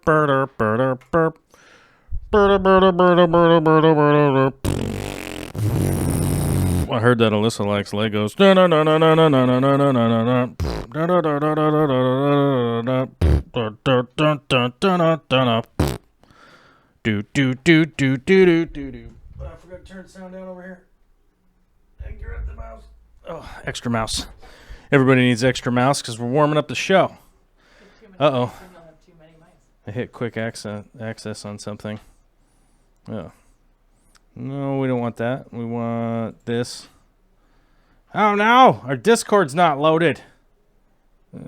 heard that Alyssa likes Legos. Do do do do do do do do. I forgot to turn the sound down over here. And grab the mouse. Oh, extra mouse. Everybody needs extra mouse because we're warming up the show. Uh-oh. I hit quick access on something. Oh. No, we don't want that. We want this. Oh, no! Our Discord's not loaded. No,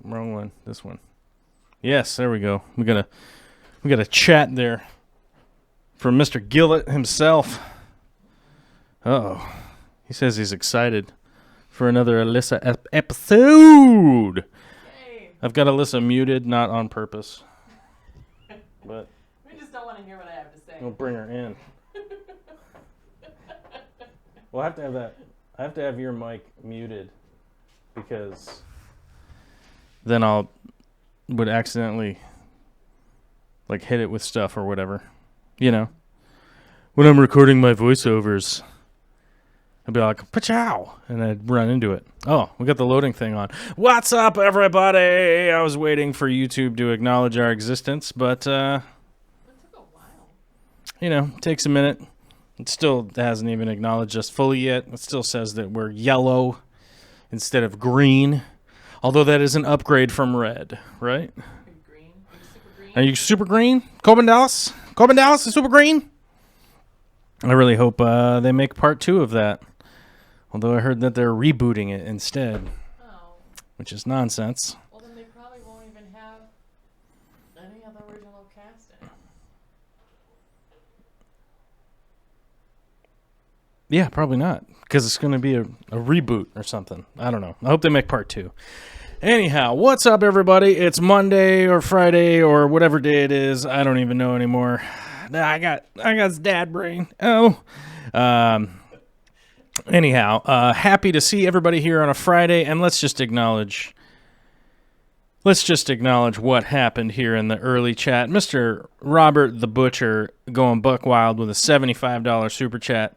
wrong one. This one. Yes, there we go. We got a chat there from Mr. Gillett himself. Uh-oh. He says he's excited for another Alyssa episode. Yay. I've got Alyssa muted, not on purpose. But we just don't want to hear what I have to say. We'll bring her in. We'll have to have that. I have to have your mic muted because then would accidentally like hit it with stuff or whatever. You know. When I'm recording my voiceovers, I'd be like, "Pachow!" and I'd run into it. Oh, we got the loading thing on. What's up, everybody? I was waiting for YouTube to acknowledge our existence, but it took a while. You know, it takes a minute. It still hasn't even acknowledged us fully yet. It still says that we're yellow instead of green, although that is an upgrade from red, right? Are you green? Are you super green? Are you super green? Corbin Dallas? Corbin Dallas is super green? I really hope they make part 2 of that. Although I heard that they're rebooting it instead. Oh. Which is nonsense. Well, then they probably won't even have any of the original cast in it. Yeah, probably not. Because it's going to be a reboot or something. I don't know. I hope they make part 2. Anyhow, what's up, everybody? It's Monday or Friday or whatever day it is. I don't even know anymore. I got dad brain. Oh. Anyhow, happy to see everybody here on a Friday, and let's just acknowledge what happened here in the early chat. Mr. Robert the Butcher going buck wild with a $75 super chat.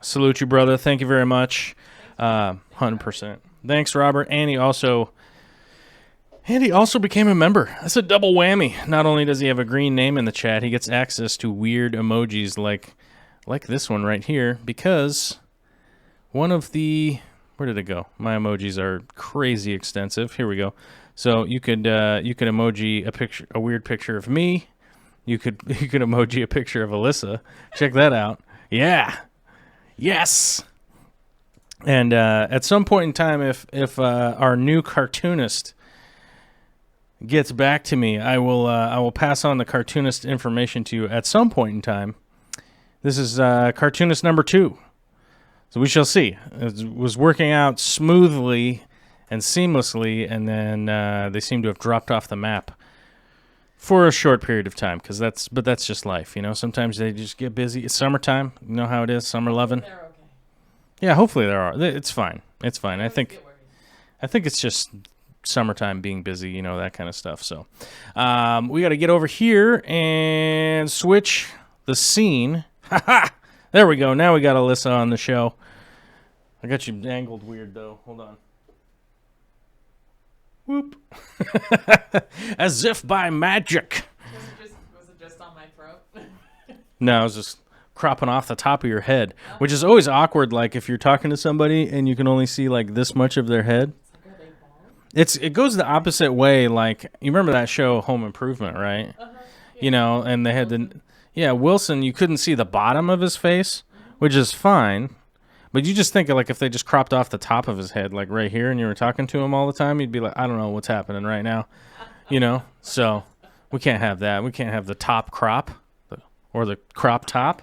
Salute you, brother. Thank you very much. 100%. Thanks, Robert. And he also became a member. That's a double whammy. Not only does he have a green name in the chat, he gets access to weird emojis like this one right here, because one of the... Where did it go? My emojis are crazy extensive. Here we go. So you could emoji a weird picture of me. You could emoji a picture of Alyssa. Check that out. Yeah. Yes. And at some point in time, if our new cartoonist gets back to me, I will pass on the cartoonist information to you at some point in time. This is cartoonist number 2. So we shall see. It was working out smoothly and seamlessly, and then they seem to have dropped off the map for a short period of time. But that's just life, you know. Sometimes they just get busy. It's summertime. You know how it is. Summer loving. They're okay. Yeah, hopefully there are. It's fine. It's fine. I think it's just summertime being busy, you know, that kind of stuff. So we got to get over here and switch the scene. Ha-ha! There we go. Now we got Alyssa on the show. I got you angled weird, though. Hold on. Whoop. As if by magic. Was it just on my throat? No, I was just cropping off the top of your head, which is always awkward, like if you're talking to somebody and you can only see like this much of their head. It goes the opposite way. Like, you remember that show Home Improvement, right? Yeah. You know, and they had Wilson, you couldn't see the bottom of his face, which is fine. But you just think of, like, if they just cropped off the top of his head, like right here, and you were talking to him all the time, you'd be like, I don't know what's happening right now. You know? So we can't have that. We can't have the top crop or the crop top.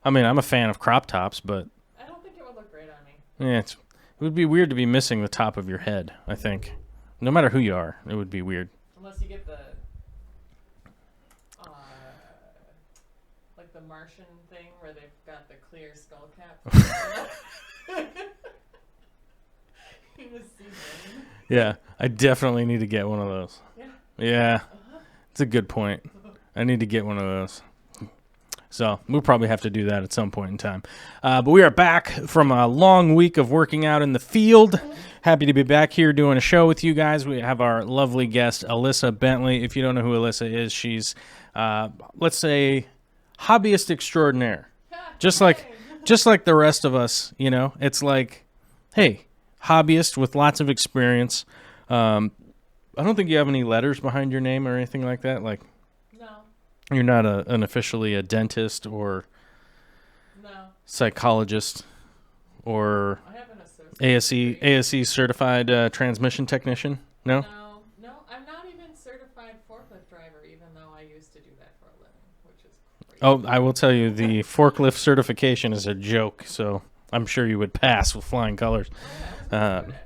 I mean, I'm a fan of crop tops, but I don't think it would look great on me. Yeah, it would be weird to be missing the top of your head, I think. No matter who you are, it would be weird. Unless you get the like the Martian thing where they've got the clear skull cap. Yeah, I definitely need to get one of those. Yeah. Yeah, it's a good point. I need to get one of those. So we'll probably have to do that at some point in time. But we are back from a long week of working out in the field. Happy to be back here doing a show with you guys. We have our lovely guest, Alyssa Bentley. If you don't know who Alyssa is, she's, let's say, hobbyist extraordinaire. Just like the rest of us, you know. It's like, hey, hobbyist with lots of experience. I don't think you have any letters behind your name or anything like that. Like, No. you're not an officially a dentist or No. psychologist or I have an associate. ASE certified transmission technician. No? No, I'm not even certified forklift driver, even though I used to do that for a living, which is crazy. Oh, I will tell you, the forklift certification is a joke, so I'm sure you would pass with flying colors. Oh, yeah, I was good at it.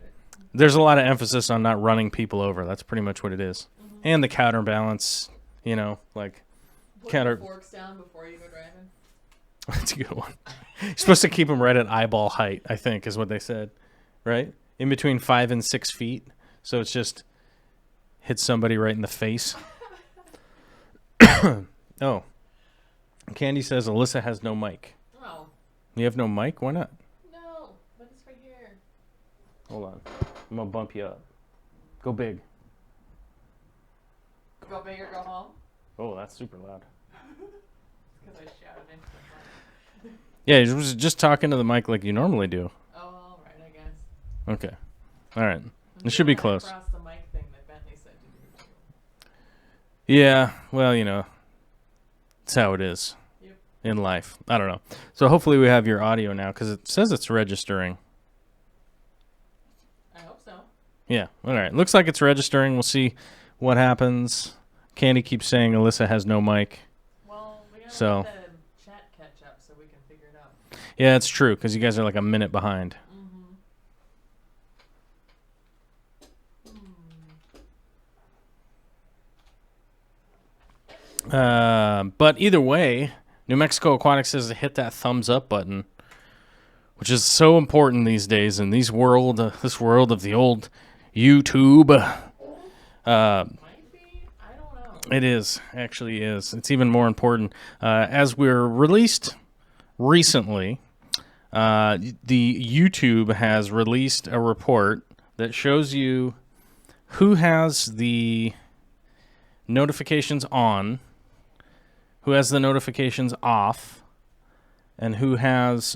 There's a lot of emphasis on not running people over. That's pretty much what it is. Mm-hmm. And the counterbalance, you know, like Put counter. the forks down before you go driving. That's a good one. You're supposed to keep them right at eyeball height, I think, is what they said, right? In between 5 and 6 feet, so it's just hit somebody right in the face. Oh, Candy says Alyssa has no mic. Oh, You have no mic? Why not? no, but it's right here. Hold on, I'm gonna bump you up. Go big. Go big or go home? Oh, that's super loud. Because I shouted into the mic. Yeah, you was just talking to the mic like you normally do. Oh, all right, I guess. Okay, all right. I'm It should be doing that close. Across the mic thing that Bentley said to do too. Yeah, well, you know, it's how it is Yep. in life. I don't know. So hopefully we have your audio now because it says it's registering. I hope so. Yeah, all right. Looks like it's registering. We'll see what happens. Candy keeps saying Alyssa has no mic. Well, we gotta So- let the chat catch up so we can figure it out. Yeah, it's true because you guys are like a minute behind. But either way, New Mexico Aquatics says to hit that thumbs up button, which is so important these days in this world of the old YouTube. Might be? I don't know. It is, actually is. It's even more important. As we're released recently, the YouTube has released a report that shows you who has the notifications on, who has the notifications off, and who has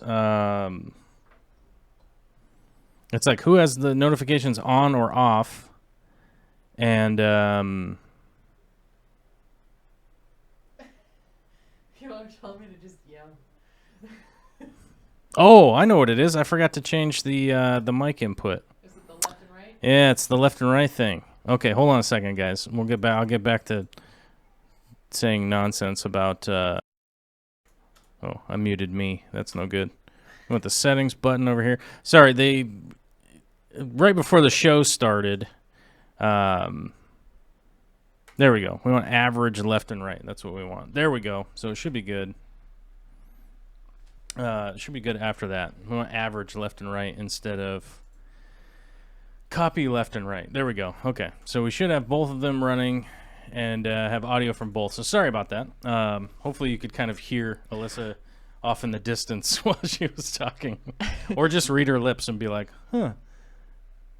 it's like who has the notifications on or off, and You want to tell me to just yell? oh, I know what it is. I forgot to change the mic input. Is it the left and right? Yeah, it's the left and right thing. Okay, hold on a second, guys. We'll get back. I'll get back to saying nonsense about. Oh, I muted me. That's no good. I want the settings button over here. Sorry, they right before the show started. There we go. We want average left and right. That's what we want. There we go. So it should be good. It should be good after that. We want average left and right instead of copy left and right. There we go. Okay. So we should have both of them running and have audio from both. So sorry about that. Hopefully you could kind of hear Alyssa off in the distance while she was talking. Or just read her lips and be like, huh.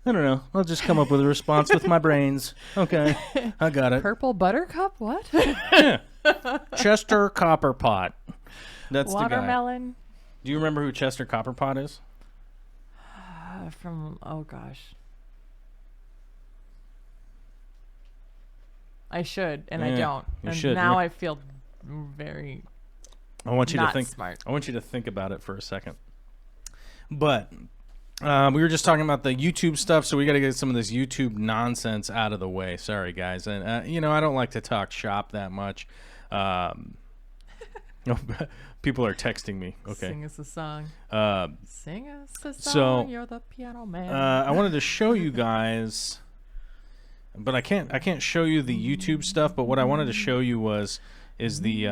I don't know. I'll just come up with a response with my brains. Okay. I got it. Purple buttercup? What? Yeah. Chester Copperpot. That's the guy. Watermelon? Do you remember who Chester Copperpot is? From, oh gosh. I should, and I Yeah, don't. you And should, now yeah. I feel very I want you to not think. smart. I want you to think about it for a second. But we were just talking about the YouTube stuff, so we got to get some of this YouTube nonsense out of the way. Sorry, guys, and you know I don't like to talk shop that much. People are texting me. Okay. Sing us a song. Sing us a so, song. You're the piano man. I wanted to show you guys, but I can't show you the YouTube stuff. But what I wanted to show you is the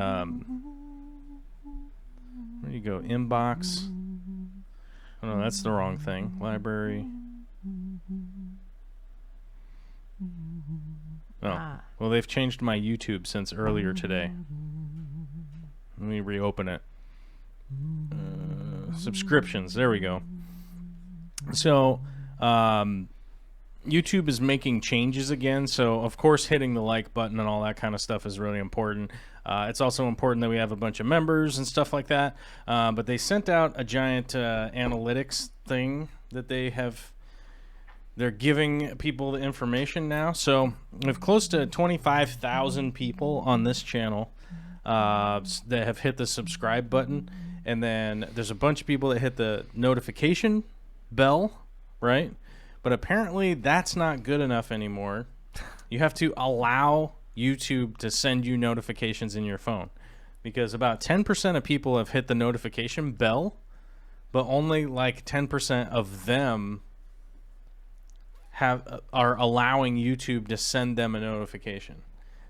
where do you go? Inbox. Oh no, that's the wrong thing. Library. Oh, well, they've changed my YouTube since earlier today. Let me reopen it. Subscriptions. There we go. So, YouTube is making changes again. So, of course, hitting the like button and all that kind of stuff is really important. It's also important that we have a bunch of members and stuff like that. But they sent out a giant analytics thing that they're giving people the information now. So we have close to 25,000 people on this channel that have hit the subscribe button. And then there's a bunch of people that hit the notification bell, right? But apparently that's not good enough anymore. You have to allow YouTube to send you notifications in your phone, because about 10% of people have hit the notification bell, but only like 10% of them are allowing YouTube to send them a notification.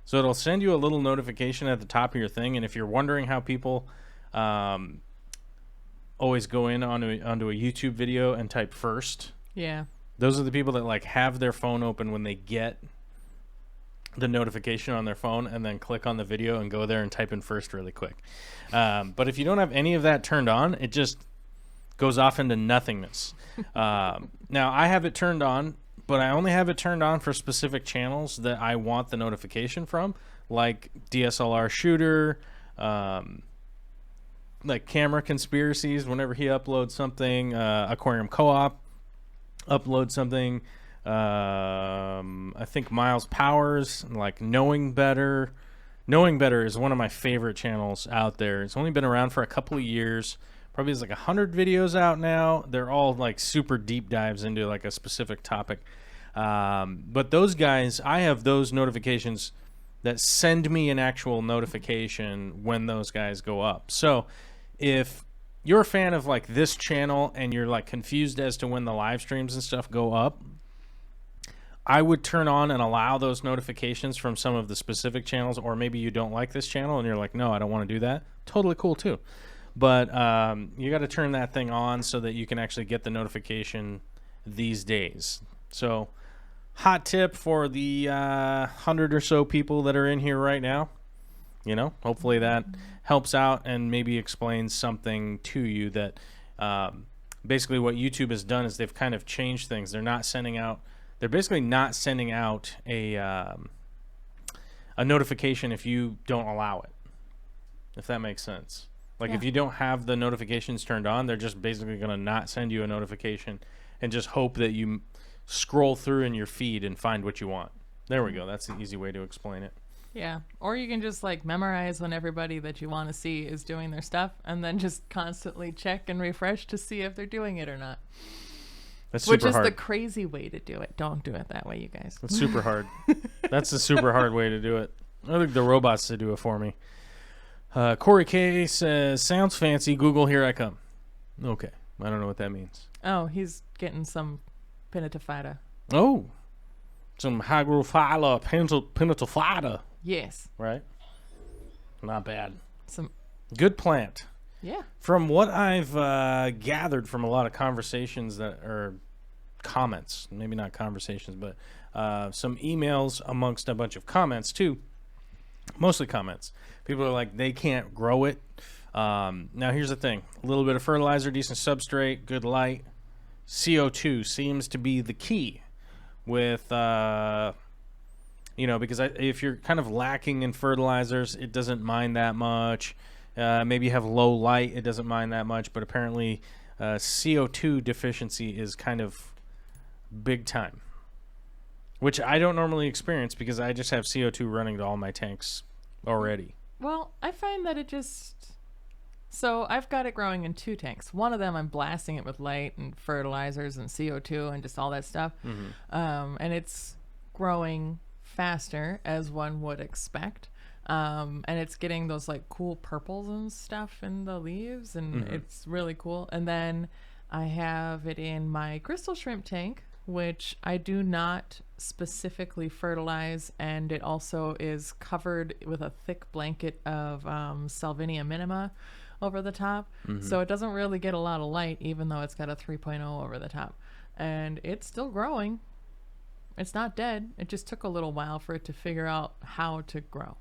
So it'll send you a little notification at the top of your thing, and if you're wondering how people always go in onto a YouTube video and type first, Yeah. those are the people that like have their phone open when they get the notification on their phone and then click on the video and go there and type in first really quick. But if you don't have any of that turned on, it just goes off into nothingness. Now I have it turned on, but I only have it turned on for specific channels that I want the notification from, like DSLR Shooter, like Camera Conspiracies, whenever he uploads something, Aquarium Co-op uploads something, I think Miles Powers, like Knowing Better. Knowing Better is one of my favorite channels out there. It's only been around for a couple of years. Probably has like 100 videos out now. They're all like super deep dives into like a specific topic. But those guys, I have those notifications that send me an actual notification when those guys go up. So if you're a fan of like this channel and you're like confused as to when the live streams and stuff go up, I would turn on and allow those notifications from some of the specific channels. Or maybe you don't like this channel and you're like, no, I don't want to do that. Totally cool too. But you got to turn that thing on so that you can actually get the notification these days. So hot tip for the 100 or so people that are in here right now. You know, hopefully that helps out and maybe explains something to you that basically what YouTube has done is they've kind of changed things. They're basically not sending out a notification if you don't allow it, if that makes sense. Like if you don't have the notifications turned on, they're just basically going to not send you a notification and just hope that you scroll through in your feed and find what you want. There we go. That's the easy way to explain it. Yeah. Or you can just like memorize when everybody that you want to see is doing their stuff and then just constantly check and refresh to see if they're doing it or not. That's super hard. Which is the crazy way to do it. Don't do it that way, you guys. That's super hard. That's the super hard way to do it. I think the robots to do it for me. Corey K says, sounds fancy. Google, here I come. Okay. I don't know what that means. Oh, he's getting some pinatafida. Oh. Some hygrophila pinatafida. Yes. Right? Not bad. Some good plant. Yeah. From what I've gathered from a lot of conversations that are comments, maybe not conversations, but some emails amongst a bunch of comments too. Mostly comments. People are like, they can't grow it. Now here's the thing. A little bit of fertilizer, decent substrate, good light. CO2 seems to be the key with, because if you're kind of lacking in fertilizers, it doesn't mind that much. Maybe you have low light, it doesn't mind that much, but apparently CO2 deficiency is kind of big time, which I don't normally experience because I just have CO2 running to all my tanks already. Well, I find that so I've got it growing in 2 tanks. One of them I'm blasting it with light and fertilizers and CO2 and just all that stuff. Mm-hmm. And it's growing faster as one would expect. And it's getting those like cool purples and stuff in the leaves, and it's really cool. And then I have it in my crystal shrimp tank, which I do not specifically fertilize, and it also is covered with a thick blanket of Salvinia minima over the top. So it doesn't really get a lot of light, even though it's got a 3.0 over the top, and it's still growing. It's not dead. It just took a little while for it to figure out how to grow.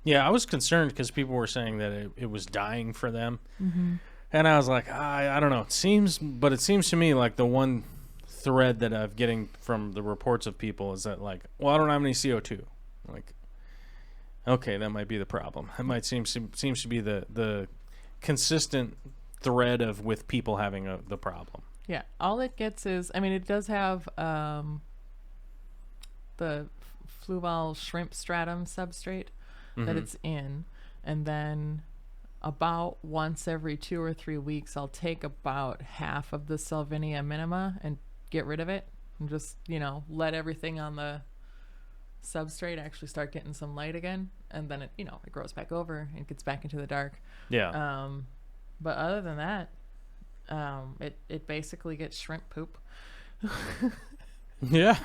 Yeah, I was concerned because people were saying that it was dying for them. Mm-hmm. And I was like, I don't know. It seems to me like the one thread that I'm getting from the reports of people is that, like, well, I don't have any CO2. Like, okay, that might be the problem. It might seems to be the consistent thread of with people having the problem. Yeah, all it gets is, I mean, it does have the fluval shrimp stratum substrate that it's in, and then about once every 2 or 3 weeks, I'll take about half of the Salvinia minima and get rid of it, and just, let everything on the substrate actually start getting some light again, and then it grows back over and gets back into the dark. Yeah. But other than that, it basically gets shrimp poop. Yeah.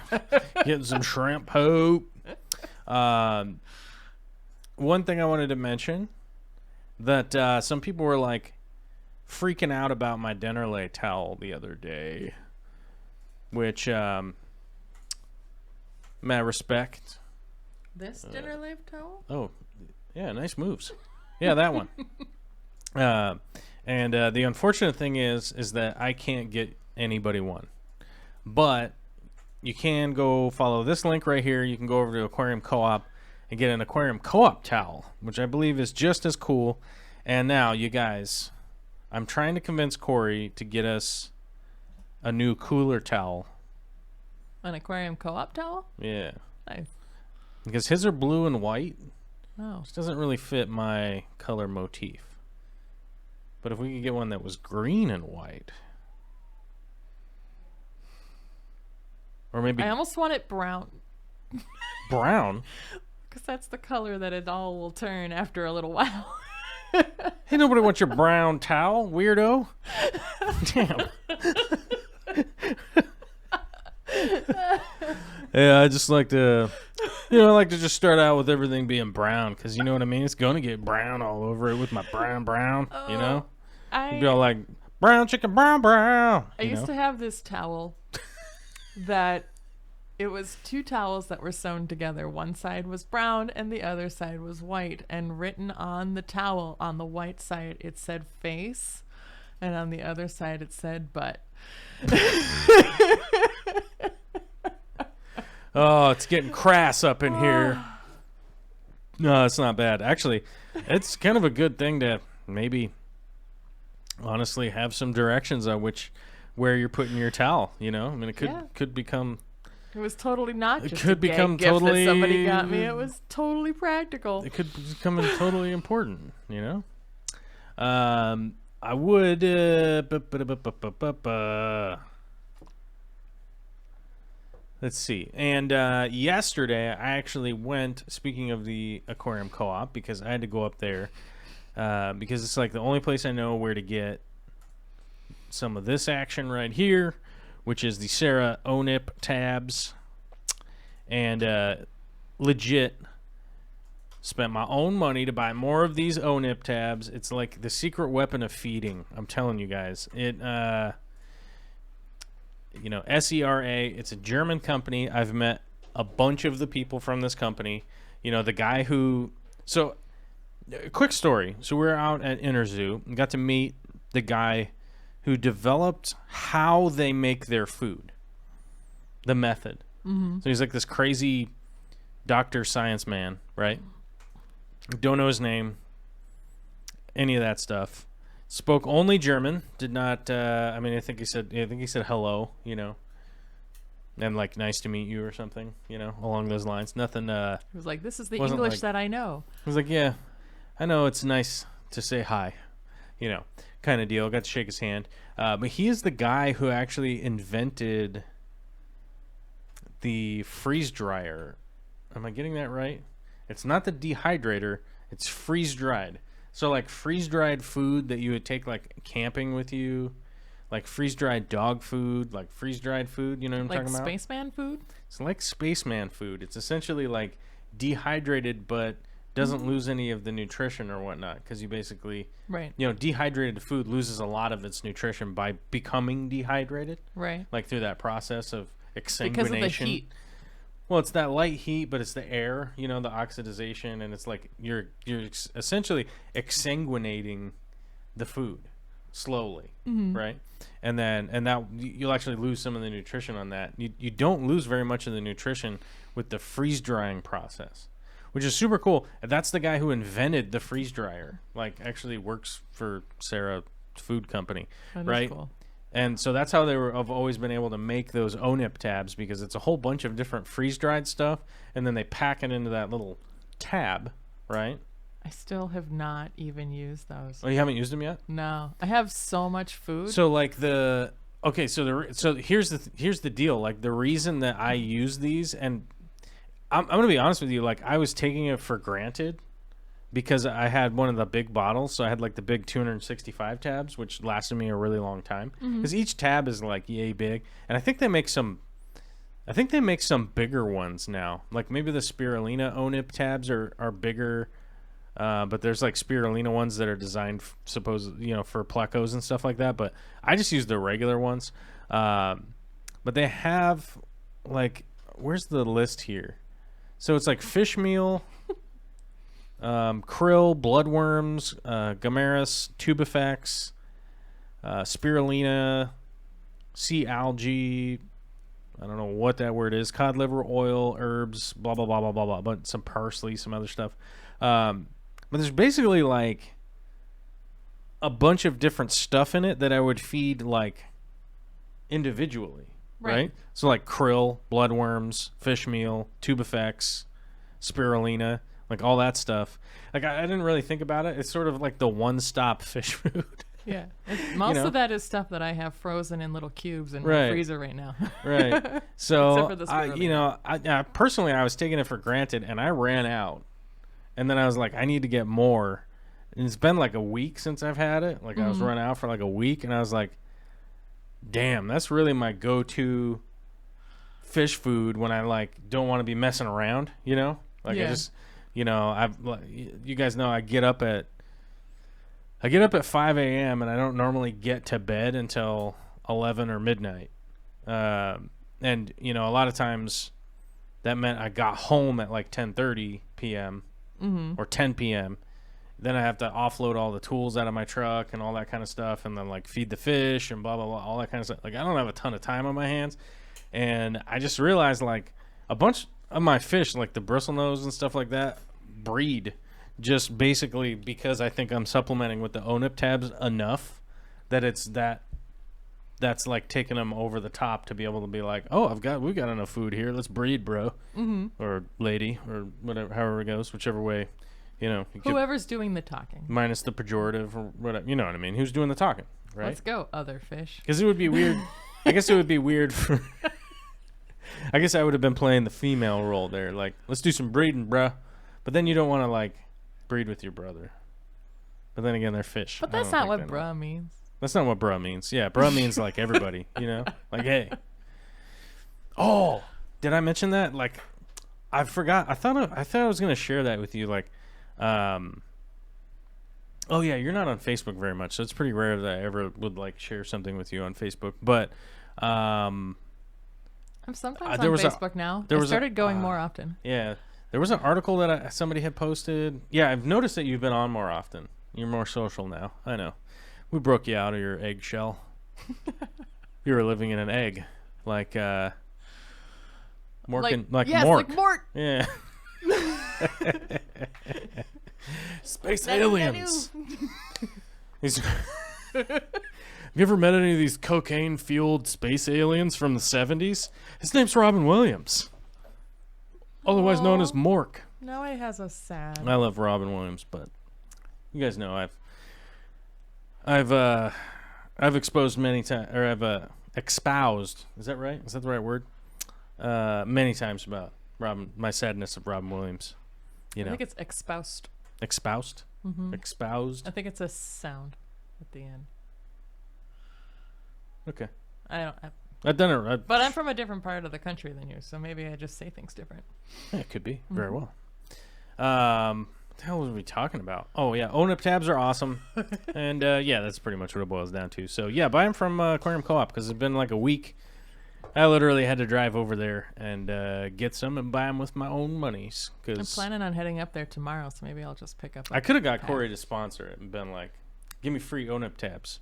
Getting some shrimp poop. One thing I wanted to mention, that some people were like freaking out about my Dennerley towel the other day, which mad respect. This dinner leaf towel? Oh, yeah, nice moves. Yeah, that one. And the unfortunate thing is that I can't get anybody one, but you can go follow this link right here. You can go over to Aquarium Co-op and get an Aquarium Co-op towel, which I believe is just as cool. And now, you guys, I'm trying to convince Corey to get us a new cooler towel. An Aquarium Co-op towel? Yeah. Nice. Because his are blue and white, Oh. which doesn't really fit my color motif. But if we could get one that was green and white. Or maybe I almost want it brown, brown. because that's the color that it all will turn after a little while. Hey, nobody wants your brown towel, weirdo. Damn. Yeah, I just like to, I like to just start out with everything being brown, because you know what I mean? It's going to get brown all over it with my brown, you know? You'd be all like, brown chicken, brown. I used to have this towel that it was 2 towels that were sewn together. One side was brown and the other side was white. And written on the towel, on the white side, it said face. And on the other side, it said butt. Oh, it's getting crass up in here. No, it's not bad. Actually, it's kind of a good thing to maybe honestly have some directions on where you're putting your towel, I mean, it could become... It was totally not just could a become gift totally that somebody got me. It was totally practical. It could become totally important, I would... Let's see. And yesterday, I actually went, speaking of the Aquarium Co-op, because I had to go up there, because it's like the only place I know where to get some of this action right here, which is the Sarah ONIP tabs. And legit spent my own money to buy more of these ONIP tabs. It's like the secret weapon of feeding. I'm telling you guys. It... SERA, it's a German company. I've met a bunch of the people from this company. The guy who... So, quick story. So, we were out at Interzoo and got to meet the guy who developed how they make their food. The method. Mm-hmm. So, he's like this crazy doctor science man, right? Don't know his name. Any of that stuff. Spoke only German. Did not. I think he said hello. And like nice to meet you or something. Along those lines. Nothing. It was like, this is the English that I know. I was like, yeah, I know it's nice to say hi. Kind of deal. Got to shake his hand. But he is the guy who actually invented the freeze dryer. Am I getting that right? It's not the dehydrator. It's freeze dried. So, like, freeze-dried food that you would take, like, camping with you, like freeze-dried dog food, like freeze-dried food, you know what I'm talking about? Like spaceman food? It's like spaceman food. It's essentially, like, dehydrated but doesn't lose any of the nutrition or whatnot, because you basically, dehydrated food loses a lot of its nutrition by becoming dehydrated. Right. Like, through that process of exsanguination. Because of the heat. Well, it's that light heat, but it's the air, the oxidization, and it's like you're essentially exsanguinating the food slowly, right? And that you'll actually lose some of the nutrition on that. You don't lose very much of the nutrition with the freeze drying process, which is super cool. And that's the guy who invented the freeze dryer. Like, actually works for Sarah Food Company, That is right? cool. And so that's how have always been able to make those ONIP tabs, because it's a whole bunch of different freeze-dried stuff, and then they pack it into that little tab, right? I still have not even used those. Oh, you haven't used them yet? No, I have so much food. So like so here's the deal. Like, the reason that I use these, and I'm gonna be honest with you, like, I was taking it for granted because I had one of the big bottles, so I had like the big 265 tabs, which lasted me a really long time. Because each tab is like yay big, and I think they make some bigger ones now. Like, maybe the spirulina ONIP tabs are bigger, but there's like spirulina ones that are designed for plecos and stuff like that. But I just use the regular ones. But they have, like, where's the list here? So it's like fish meal, krill, bloodworms, Gamaris, Tubifex, spirulina, sea algae, I don't know what that word is, cod liver oil, herbs, blah, blah, blah, blah, blah, blah, but some parsley, some other stuff. But there's basically like a bunch of different stuff in it that I would feed like individually, right? So like krill, bloodworms, fish meal, Tubifex, spirulina, like all that stuff. Like, I didn't really think about it. It's sort of like the one-stop fish food. Yeah. Most of that is stuff that I have frozen in little cubes in my Right. freezer right now. Right. So, Except for the spirulina. I personally, I was taking it for granted, and I ran out. And then I was like, I need to get more. And it's been like a week since I've had it. Like, I was run out for like a week, and I was like, damn, that's really my go-to fish food when I like don't want to be messing around, Like, Yeah. I just, you guys know I get up at 5 a.m. and I don't normally get to bed until 11 or midnight. And, a lot of times that meant I got home at like 10:30 p.m. Or 10 p.m. Then I have to offload all the tools out of my truck and all that kind of stuff, and then like feed the fish and blah, blah, blah, all that kind of stuff. Like, I don't have a ton of time on my hands. And I just realized like a bunch of my fish, like the bristlenose and stuff like that, breed just basically because I think I'm supplementing with the ONIP tabs enough that that's like taking them over the top to be able to be like, oh, we've got enough food here. Let's breed, bro, or lady, or whatever, however it goes, whichever way, Whoever's doing the talking. minus the pejorative or whatever. You know what I mean? Who's doing the talking, right? Let's go, other fish. Because it would be weird. I guess it would be weird for. I guess I would have been playing the female role there. Like, let's do some breeding, bruh. But then you don't want to like breed with your brother. But then again, they're fish. But I that's don't not think what they know. bruh means. That's not what bruh means. Yeah, bruh means like everybody, Like, hey. Oh, did I mention that? Like, I forgot. I thought I was gonna share that with you. Like, oh yeah, you're not on Facebook very much, so it's pretty rare that I ever would like share something with you on Facebook. But I'm sometimes there on was Facebook now. there I was started going more often. yeah, there was an article that somebody had posted. Yeah, I've noticed that you've been on more often. You're more social now. I know. We broke you out of your eggshell. You were living in an egg, like Mork Yes, Mork. like Mork. Yeah. Space aliens. Have you ever met any of these cocaine-fueled space aliens from the 70s? His name's Robin Williams, otherwise known as Mork. Now he has a sad. I love Robin Williams, but you guys know I've exposed many times, or I've espoused. Is that right? Is that the right word? Many times about my sadness of Robin Williams. I think it's espoused. Espoused? Espoused? I think it's a sound at the end. Okay. I've done it. But I'm from a different part of the country than you, so maybe I just say things different. Yeah, it could be. Very well. What the hell was we talking about? Oh, yeah. ONIP tabs are awesome. And, yeah, that's pretty much what it boils down to. So, yeah, buy them from Aquarium Co-op because it's been like a week I literally had to drive over there and get some and buy them with my own monies. I'm Cause planning on heading up there tomorrow, so maybe I'll just pick up. I could have got Corey to sponsor it and been like, give me free ONIP tabs.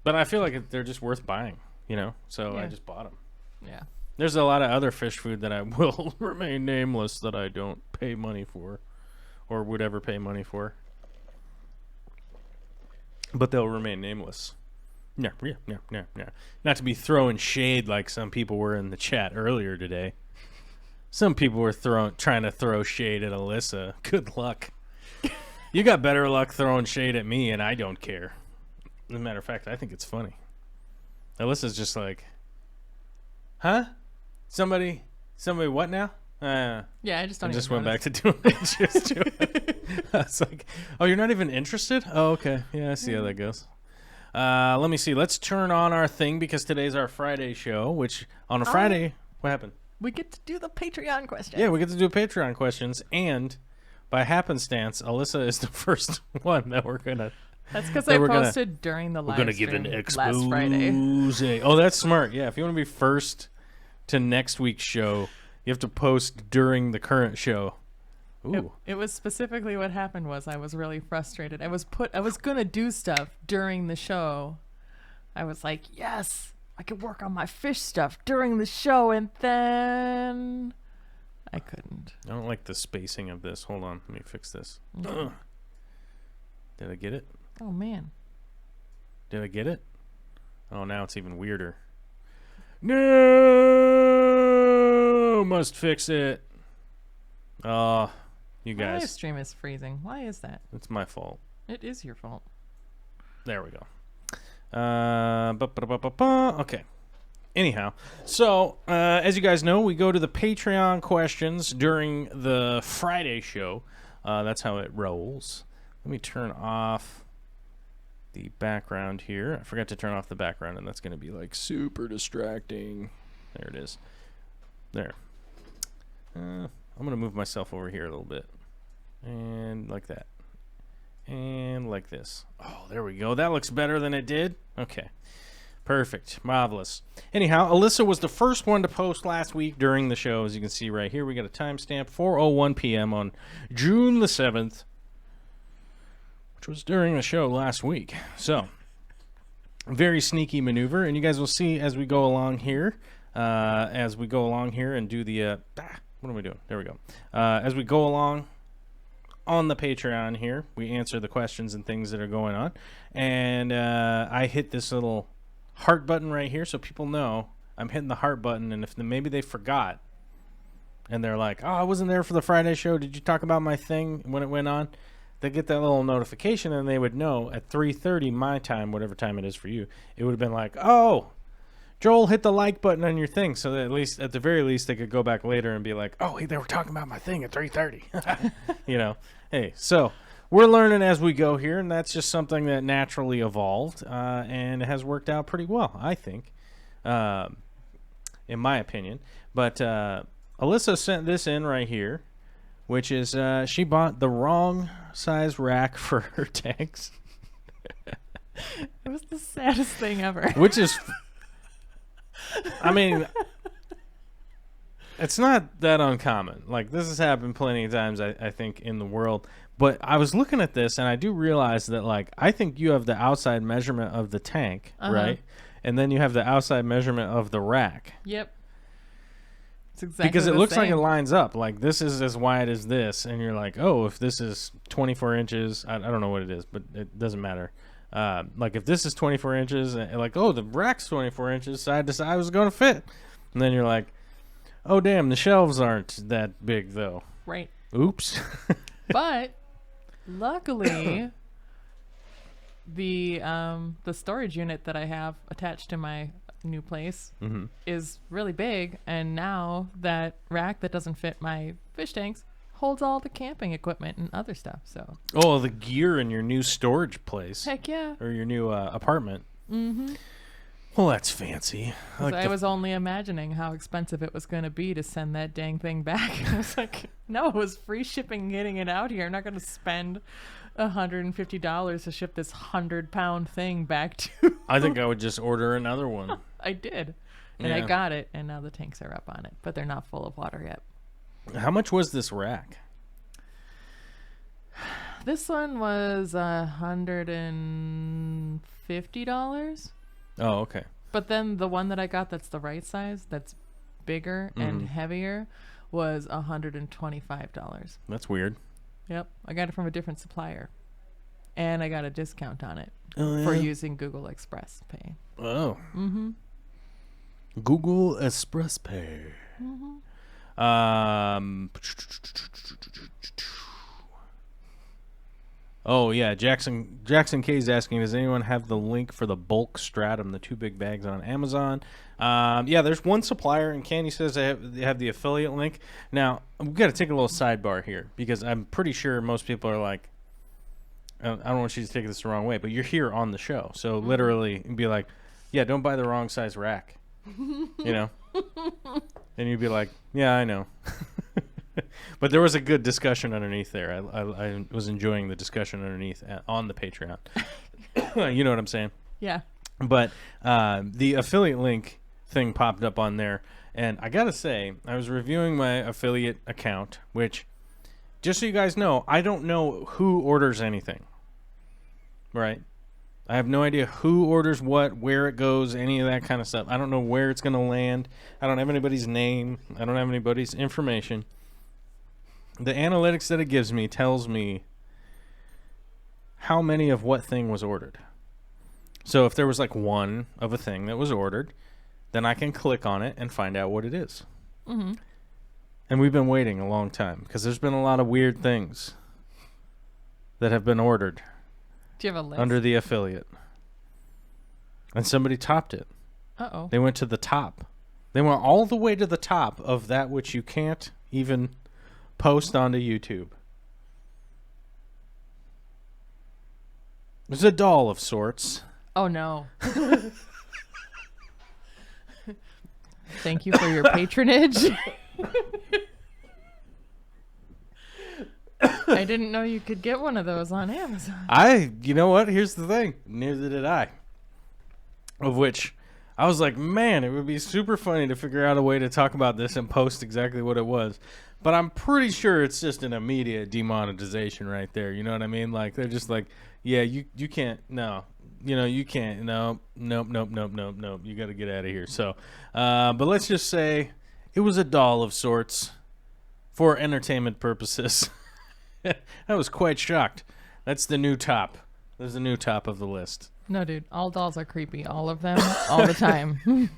But I feel like they're just worth buying, you know? So I just bought them. Yeah. There's a lot of other fish food that I will remain nameless that I don't pay money for or would ever pay money for. But they'll remain nameless. No. Not to be throwing shade like some people were in the chat earlier today. Some people were trying to throw shade at Alyssa. Good luck. You got better luck throwing shade at me, and I don't care. As a matter of fact, I think it's funny. Alyssa's just like, huh? Somebody what now? Yeah, I just don't. I even just went notice. back to doing it. Just do it. I was like, oh, you're not even interested? Oh, okay. Yeah, I see how that goes. Let me see. Let's turn on our thing because today's our Friday show, which on a Friday, what happened? We get to do the Patreon question. Yeah, we get to do Patreon questions, and by happenstance, Alyssa is the first one that we're going to... That's because I posted during the live stream. We're stream give an last Friday. Oh, that's smart. Yeah, if you want to be first to next week's show, you have to post during the current show. Ooh. It was specifically what happened was I was really frustrated. I was going to do stuff during the show. I was like, yes, I could work on my fish stuff during the show, and then I couldn't. I don't like the spacing of this. Hold on. Let me fix this. Okay. Did I get it? Oh, man. Did I get it? Oh, now it's even weirder. No! Must fix it. Oh, you My live guys. stream is freezing. Why is that? It's my fault. It is your fault. There we go. Okay. Anyhow, so as you guys know, we go to the Patreon questions during the Friday show. That's how it rolls. Let me turn off the background here. I forgot to turn off the background, and that's going to be like super distracting. There it is. There. I'm going to move myself over here a little bit. And like that. And like this. Oh, there we go. That looks better than it did. Okay. Perfect. Marvelous. Anyhow, Alyssa was the first one to post last week during the show. As you can see right here, we got a timestamp, 4:01 p.m. on June the 7th, which was during the show last week. So, very sneaky maneuver. And you guys will see as we go along here, and do the... what am I doing? There we go. As we go along on the Patreon here, we answer the questions and things that are going on. And I hit this little heart button right here so people know I'm hitting the heart button. And if maybe they forgot and they're like, oh, I wasn't there for the Friday show. Did you talk about my thing when it went on? They get that little notification and they would know at 3:30 my time, whatever time it is for you. It would have been like, oh, Joel hit the like button on your thing, so that at the very least, they could go back later and be like, oh, hey, they were talking about my thing at 3:30. You know, hey, so we're learning as we go here, and that's just something that naturally evolved and has worked out pretty well, I think, in my opinion. But Alyssa sent this in right here, which is she bought the wrong size rack for her tanks. It was the saddest thing ever. Which is... I mean, it's not that uncommon. Like, this has happened plenty of times, I think, in the world. But I was looking at this, and I do realize that, like, I think you have the outside measurement of the tank, right? And then you have the outside measurement of the rack. Yep. It's exactly because it looks same. like it lines up. Like, this is as wide as this, and you're like, oh, if this is 24 inches, I don't know what it is, but it doesn't matter. Like if this is 24 inches, and like, oh, the rack's 24 inches side to side, I was going to fit. And then you're like, oh, damn, the shelves aren't that big, though. Right. Oops. But luckily, the storage unit that I have attached to my new place is really big. And now that rack that doesn't fit my fish tanks holds all the camping equipment and other stuff. So oh, the gear in your new storage place. Heck yeah. Or your new apartment. Mm-hmm. Well, that's fancy. I was only imagining how expensive it was going to be to send that dang thing back. I was like, no, it was free shipping getting it out here. I'm not going to spend $150 to ship this 100-pound thing back to... I think I would just order another one. I did. And I Yeah. got it, and now the tanks are up on it, but they're not full of water yet. How much was this rack? This one was $150. Oh, okay. But then the one that I got that's the right size, that's bigger and heavier, was $125. That's weird. Yep. I got it from a different supplier. And I got a discount on it Oh, for yeah? using Google Express Pay. Oh. Mm-hmm. Google Express Pay. Oh yeah, Jackson K is asking, does anyone have the link for the bulk stratum, the 2 big bags on Amazon? Yeah, there's one supplier, and Candy says they have the affiliate link. Now we've got to take a little sidebar here because I'm pretty sure most people are like, I don't want you to take this the wrong way, but you're here on the show, so literally be like, yeah, don't buy the wrong size rack, you know, and you'd be like, yeah, I know. But there was a good discussion underneath there. I was enjoying the discussion underneath on the Patreon. You know what I'm saying? Yeah. But the affiliate link thing popped up on there. And I got to say, I was reviewing my affiliate account, which, just so you guys know, I don't know who orders anything. Right? I have no idea who orders what, where it goes, any of that kind of stuff. I don't know where it's going to land. I don't have anybody's name. I don't have anybody's information. The analytics that it gives me tells me how many of what thing was ordered. So if there was like one of a thing that was ordered, then I can click on it and find out what it is. Mm-hmm. And we've been waiting a long time because there's been a lot of weird things that have been ordered Do you have a list? under the affiliate. And somebody topped it. Uh-oh. They went to the top. They went all the way to the top of that which you can't even post onto YouTube. There's a doll of sorts. Oh, no. Thank you for your patronage. I didn't know you could get one of those on Amazon. You know what? Here's the thing. Neither did I. Of which, I was like, man, it would be super funny to figure out a way to talk about this and post exactly what it was. But I'm pretty sure it's just an immediate demonetization right there. You know what I mean? Like, they're just like, yeah, you can't, no. You know, you can't, no, nope. You got to get out of here. So, but let's just say it was a doll of sorts for entertainment purposes. I was quite shocked. That's the new top. There's the new top of the list. No, dude. All dolls are creepy. All of them. All the time. I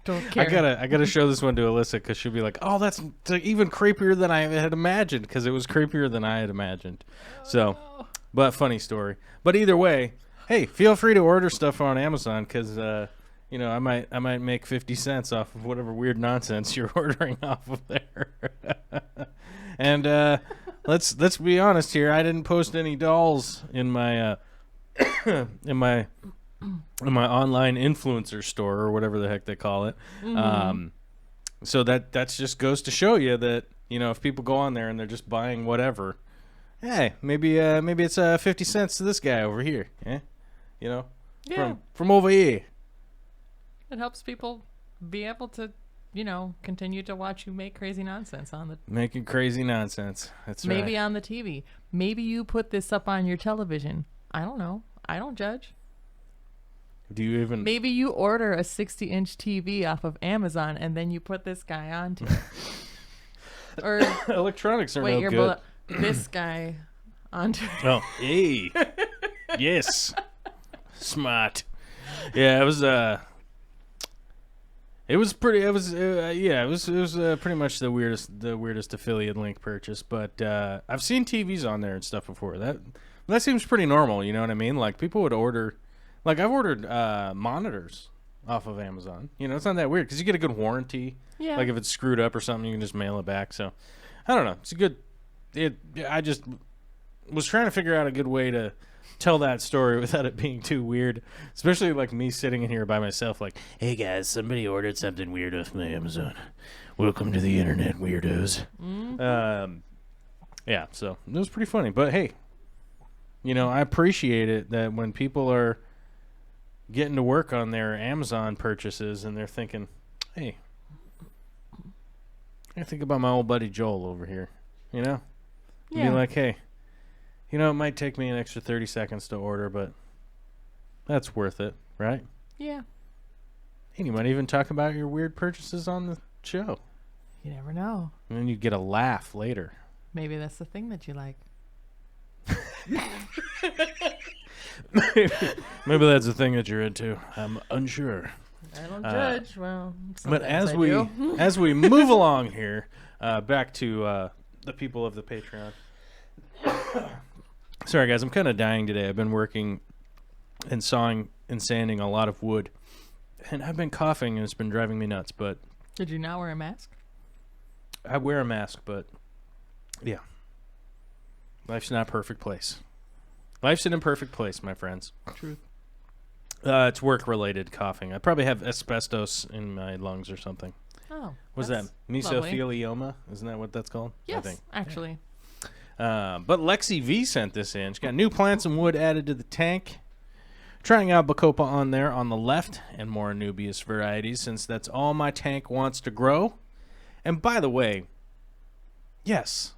don't care. I gotta show this one to Alyssa because she'll be like, "Oh, that's even creepier than I had imagined." Because it was creepier than I had imagined. So, but funny story. But either way, hey, feel free to order stuff on Amazon because you know I might make 50 cents off of whatever weird nonsense you're ordering off of there. And let's be honest here. I didn't post any dolls in my in my online influencer store or whatever the heck they call it. Mm-hmm. So that's just goes to show you that, you know, if people go on there and they're just buying whatever, hey, maybe it's 50 cents to this guy over here, you know, Yeah. from over here. It helps people be able to, you know, continue to watch you make crazy nonsense on the Making crazy nonsense. That's maybe right. on the TV. Maybe you put this up on your television. I don't know. I don't judge. Do you even? Maybe you order a 60-inch TV off of Amazon and then you put this guy onto it. Or Electronics are wait, no you're good. this guy onto it. Oh, hey, yes, smart. Yeah, it was pretty. It was pretty much the weirdest affiliate link purchase. But I've seen TVs on there and stuff before. That seems pretty normal. You know what I mean? Like people would order, like I've ordered monitors off of Amazon. You know, it's not that weird because you get a good warranty. Yeah. Like if it's screwed up or something, you can just mail it back. So I don't know. It's a good. I just was trying to figure out a good way to tell that story without it being too weird, especially like me sitting in here by myself like, hey guys, somebody ordered something weird off my Amazon. Welcome to the internet, weirdos. Mm-hmm. Yeah, so it was pretty funny. But hey, you know, I appreciate it that when people are getting to work on their Amazon purchases and they're thinking, hey, I think about my old buddy Joel over here, you know? Yeah. Be like, hey, you know, it might take me an extra 30 seconds to order, but that's worth it, right? Yeah. And you might even talk about your weird purchases on the show. You never know. And then you get a laugh later. Maybe that's the thing that you like. Maybe that's the thing that you're into. I'm unsure. I don't judge. Well, But sometimes I do. as we move along here, back to the people of the Patreon. Sorry, guys, I'm kind of dying today. I've been working and sawing and sanding a lot of wood, and I've been coughing, and it's been driving me nuts. But Did you not wear a mask? I wear a mask, but yeah, life's not a perfect place. Life's an imperfect place, my friends. Truth. It's work-related coughing. I probably have asbestos in my lungs or something. Oh. What's that? that's lovely. Mesothelioma? Isn't that what that's called? Yes, I think. actually. But Lexi V sent this in. She's got new plants and wood added to the tank. Trying out Bacopa on there on the left and more Anubias varieties since that's all my tank wants to grow. And by the way, yes,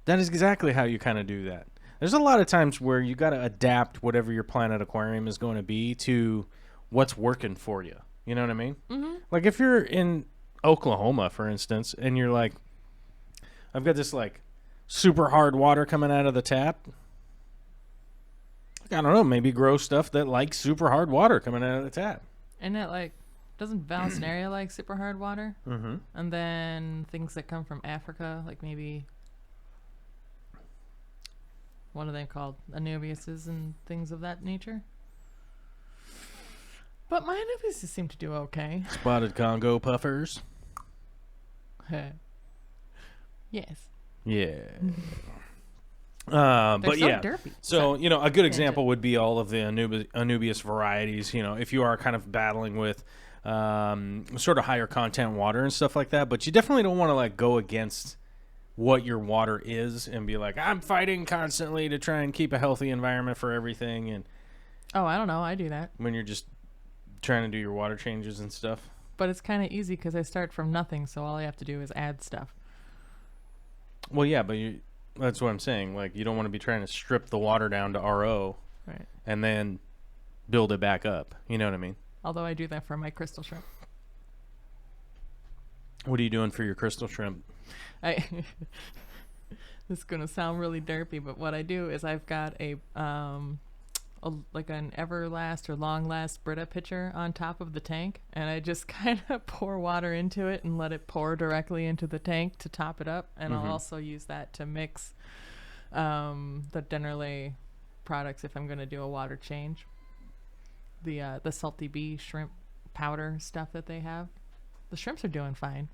that is exactly how you kind of do that. There's a lot of times where you got to adapt whatever your Planet Aquarium is going to be to what's working for you. You know what I mean? Mm-hmm. Like if you're in Oklahoma, for instance, and you're like, I've got this like super hard water coming out of the tap. I don't know, maybe grow stuff that likes super hard water coming out of the tap. And it like doesn't Vallisneria like super hard water? Mm-hmm. And then things that come from Africa, like maybe what are they called? Anubiases and things of that nature. But my Anubiases seem to do okay. Spotted Congo puffers. Yes. Yeah. They're But so yeah. derpy. So, you know, a good example would be all of the Anubias varieties. You know, if you are kind of battling with sort of higher content water and stuff like that, but you definitely don't want to like go against what your water is and be like, I'm fighting constantly to try and keep a healthy environment for everything. And Oh, I don't know. I do that. when you're just trying to do your water changes and stuff. But it's kind of easy because I start from nothing, so all I have to do is add stuff. Well, yeah, but that's what I'm saying. Like, you don't want to be trying to strip the water down to RO Right. and then build it back up. You know what I mean? Although I do that for my crystal shrimp. What are you doing for your crystal shrimp? This is gonna sound really derpy, but what I do is I've got a like an Everlast or Long Last Brita pitcher on top of the tank, and I just kind of pour water into it and let it pour directly into the tank to top it up. And I'll also use that to mix the Dennerley products if I'm gonna do a water change. The Salty Bee shrimp powder stuff that they have. The shrimps are doing fine.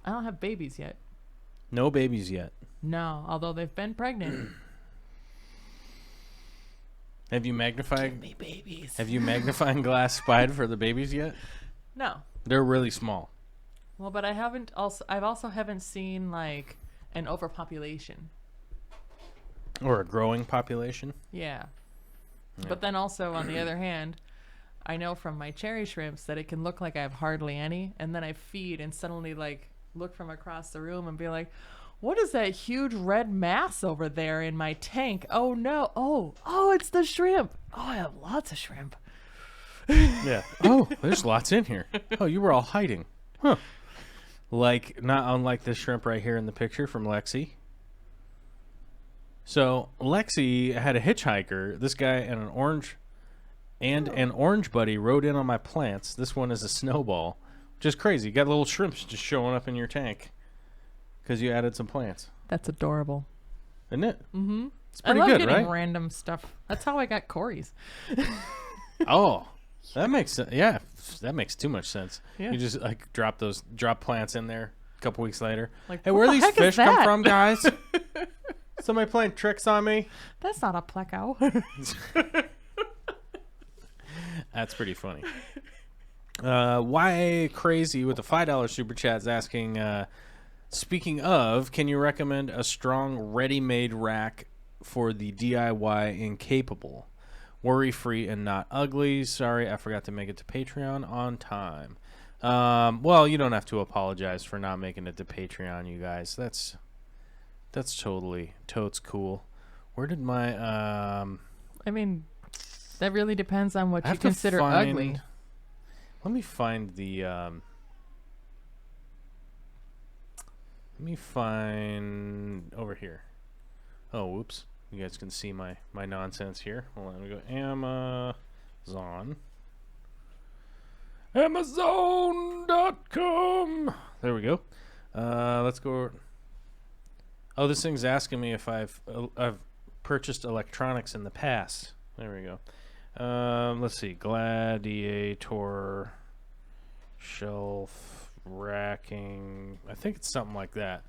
I don't have babies yet. No babies yet. No, although they've been pregnant. Have you magnified? Me babies. Have you magnifying glass spied for the babies yet? No. They're really small. Well, but I've also haven't seen like an overpopulation. Or a growing population. Yeah. But then also on the other hand, I know from my cherry shrimps that it can look like I have hardly any, and then I feed and suddenly like look from across the room and be like, what is that huge red mass over there in my tank? Oh no. Oh, it's the shrimp. Oh, I have lots of shrimp. Yeah. Oh, there's lots in here. Oh, you were all hiding. Huh. Like, not unlike this shrimp right here in the picture from Lexi. So, Lexi had a hitchhiker. This guy and an orange buddy rode in on my plants. This one is a snowball. Which is crazy. You got little shrimps just showing up in your tank because you added some plants. That's adorable. Isn't it? Mm-hmm. It's pretty I love good, getting right? random stuff. That's how I got Corey's. Oh, that makes sense. Yeah, that makes too much sense. Yeah. You just like drop plants in there a couple weeks later. Like, Hey, what where the these heck is fish come that? from, guys? Somebody playing tricks on me? That's not a pleco. That's pretty funny. Why Crazy with the $5 super chat is asking, speaking of, can you recommend a strong ready-made rack for the DIY incapable? worry-free and not ugly. Sorry, I forgot to make it to Patreon on time. Well, you don't have to apologize for not making it to Patreon, you guys. That's totally totes cool. Where did my I mean, that really depends on what I you have to consider find- ugly. Let me find the let me find over here. Oh, whoops. You guys can see my nonsense here. Hold on, we go Amazon. Amazon.com. There we go. Let's go. Oh, this thing's asking me if I've purchased electronics in the past. There we go. Let's see. Gladiator shelf racking. I think it's something like that.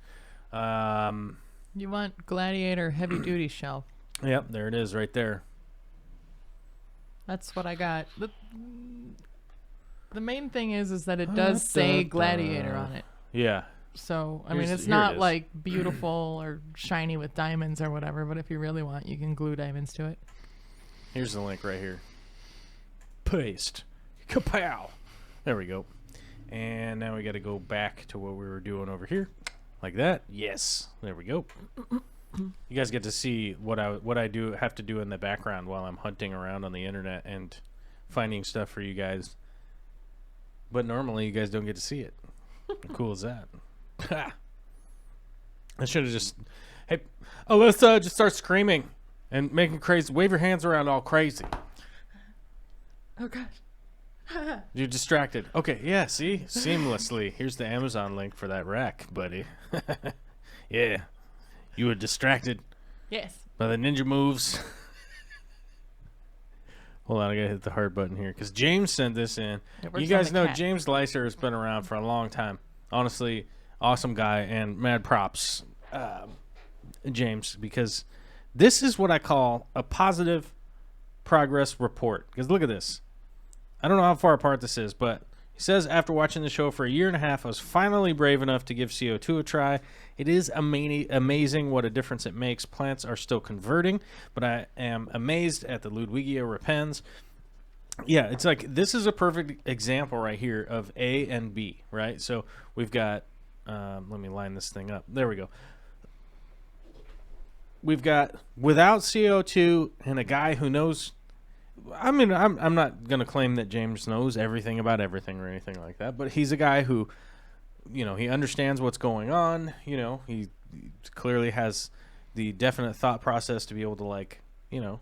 You want Gladiator heavy duty shelf. Yep, there it is right there. That's what I got. The main thing is that it does say Gladiator on it. Yeah. So, I mean, Here it's it not is. like beautiful or shiny with diamonds or whatever, but if you really want, you can glue diamonds to it. Here's the link right here. Paste. Kapow. There we go. And now we got to go back to what we were doing over here. Like that. Yes. There we go. You guys get to see what I do have to do in the background while I'm hunting around on the internet and finding stuff for you guys. But normally you guys don't get to see it. How cool is that? I should have just, hey, Alyssa, just start screaming and making crazy, wave your hands around all crazy. Oh, gosh. You're distracted. Okay, yeah, see? Seamlessly. Here's the Amazon link for that rack, buddy. Yeah. You were distracted Yes. by the ninja moves. Hold on, I gotta hit the heart button here because James sent this in. It works You on guys the know cat. James Leiser has been around for a long time. Honestly, awesome guy and mad props, James, because this is what I call a positive progress report. Because look at this. I don't know how far apart this is, but he says, after watching the show for a year and a half, I was finally brave enough to give CO2 a try. It is amazing what a difference it makes. Plants are still converting, but I am amazed at the Ludwigia repens. Yeah, it's like this is a perfect example right here of A and B, right? So we've got, let me line this thing up. There we go. We've got without CO2 and a guy who knows. I mean, I'm not going to claim that James knows everything about everything or anything like that, but he's a guy who, you know, he understands what's going on. You know, he clearly has the definite thought process to be able to, like, you know,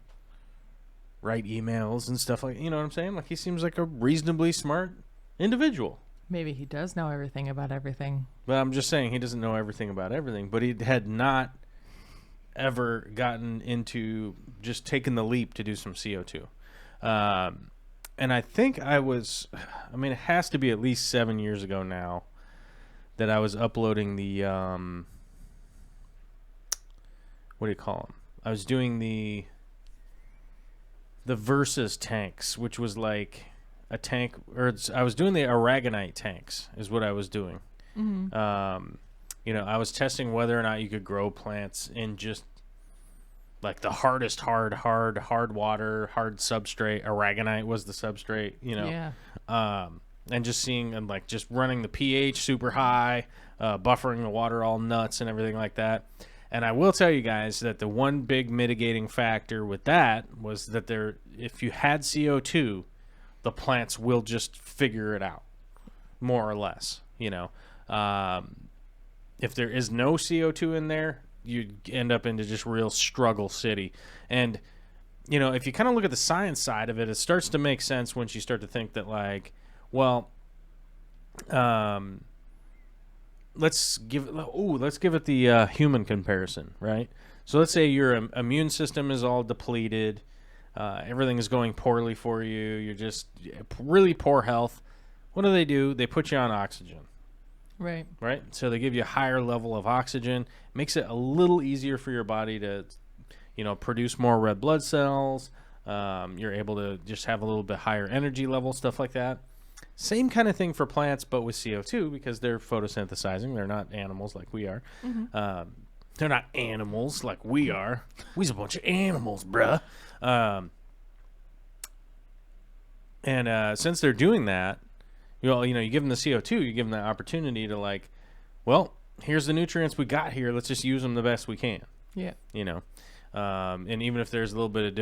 write emails and stuff like, you know what I'm saying? Like, he seems like a reasonably smart individual. Maybe he does know everything about everything. But I'm just saying he doesn't know everything about everything, but he had not ever gotten into just taking the leap to do some CO2. And I think it has to be at least 7 years ago now that I was uploading the, what do you call them? I was doing the Versus tanks, which was like a tank, I was doing the aragonite tanks is what I was doing. Mm-hmm. You know, I was testing whether or not you could grow plants in just like the hardest hard water, hard substrate. Aragonite was the substrate, you know. Yeah. And just seeing and like just running the pH super high, buffering the water all nuts and everything like that. And I will tell you guys that the one big mitigating factor with that was that if you had CO2, the plants will just figure it out, more or less, you know. If there is no CO2 in there, you end up into just real struggle city. And, you know, if you kind of look at the science side of it, it starts to make sense once you start to think that, like, well, let's give it the human comparison, right? So let's say your immune system is all depleted, everything is going poorly for you, you're just really poor health. What do? They put you on oxygen. Right. So they give you a higher level of oxygen, makes it a little easier for your body to, you know, produce more red blood cells. You're able to just have a little bit higher energy level, stuff like that. Same kind of thing for plants, but with CO2 because they're photosynthesizing. They're not animals like we are. Mm-hmm. They're not animals like we are. We's a bunch of animals, bruh. And since they're doing that, you give them the CO2, you give them that opportunity to like, well, here's the nutrients we got here. Let's just use them the best we can. Yeah. And even if there's a little bit of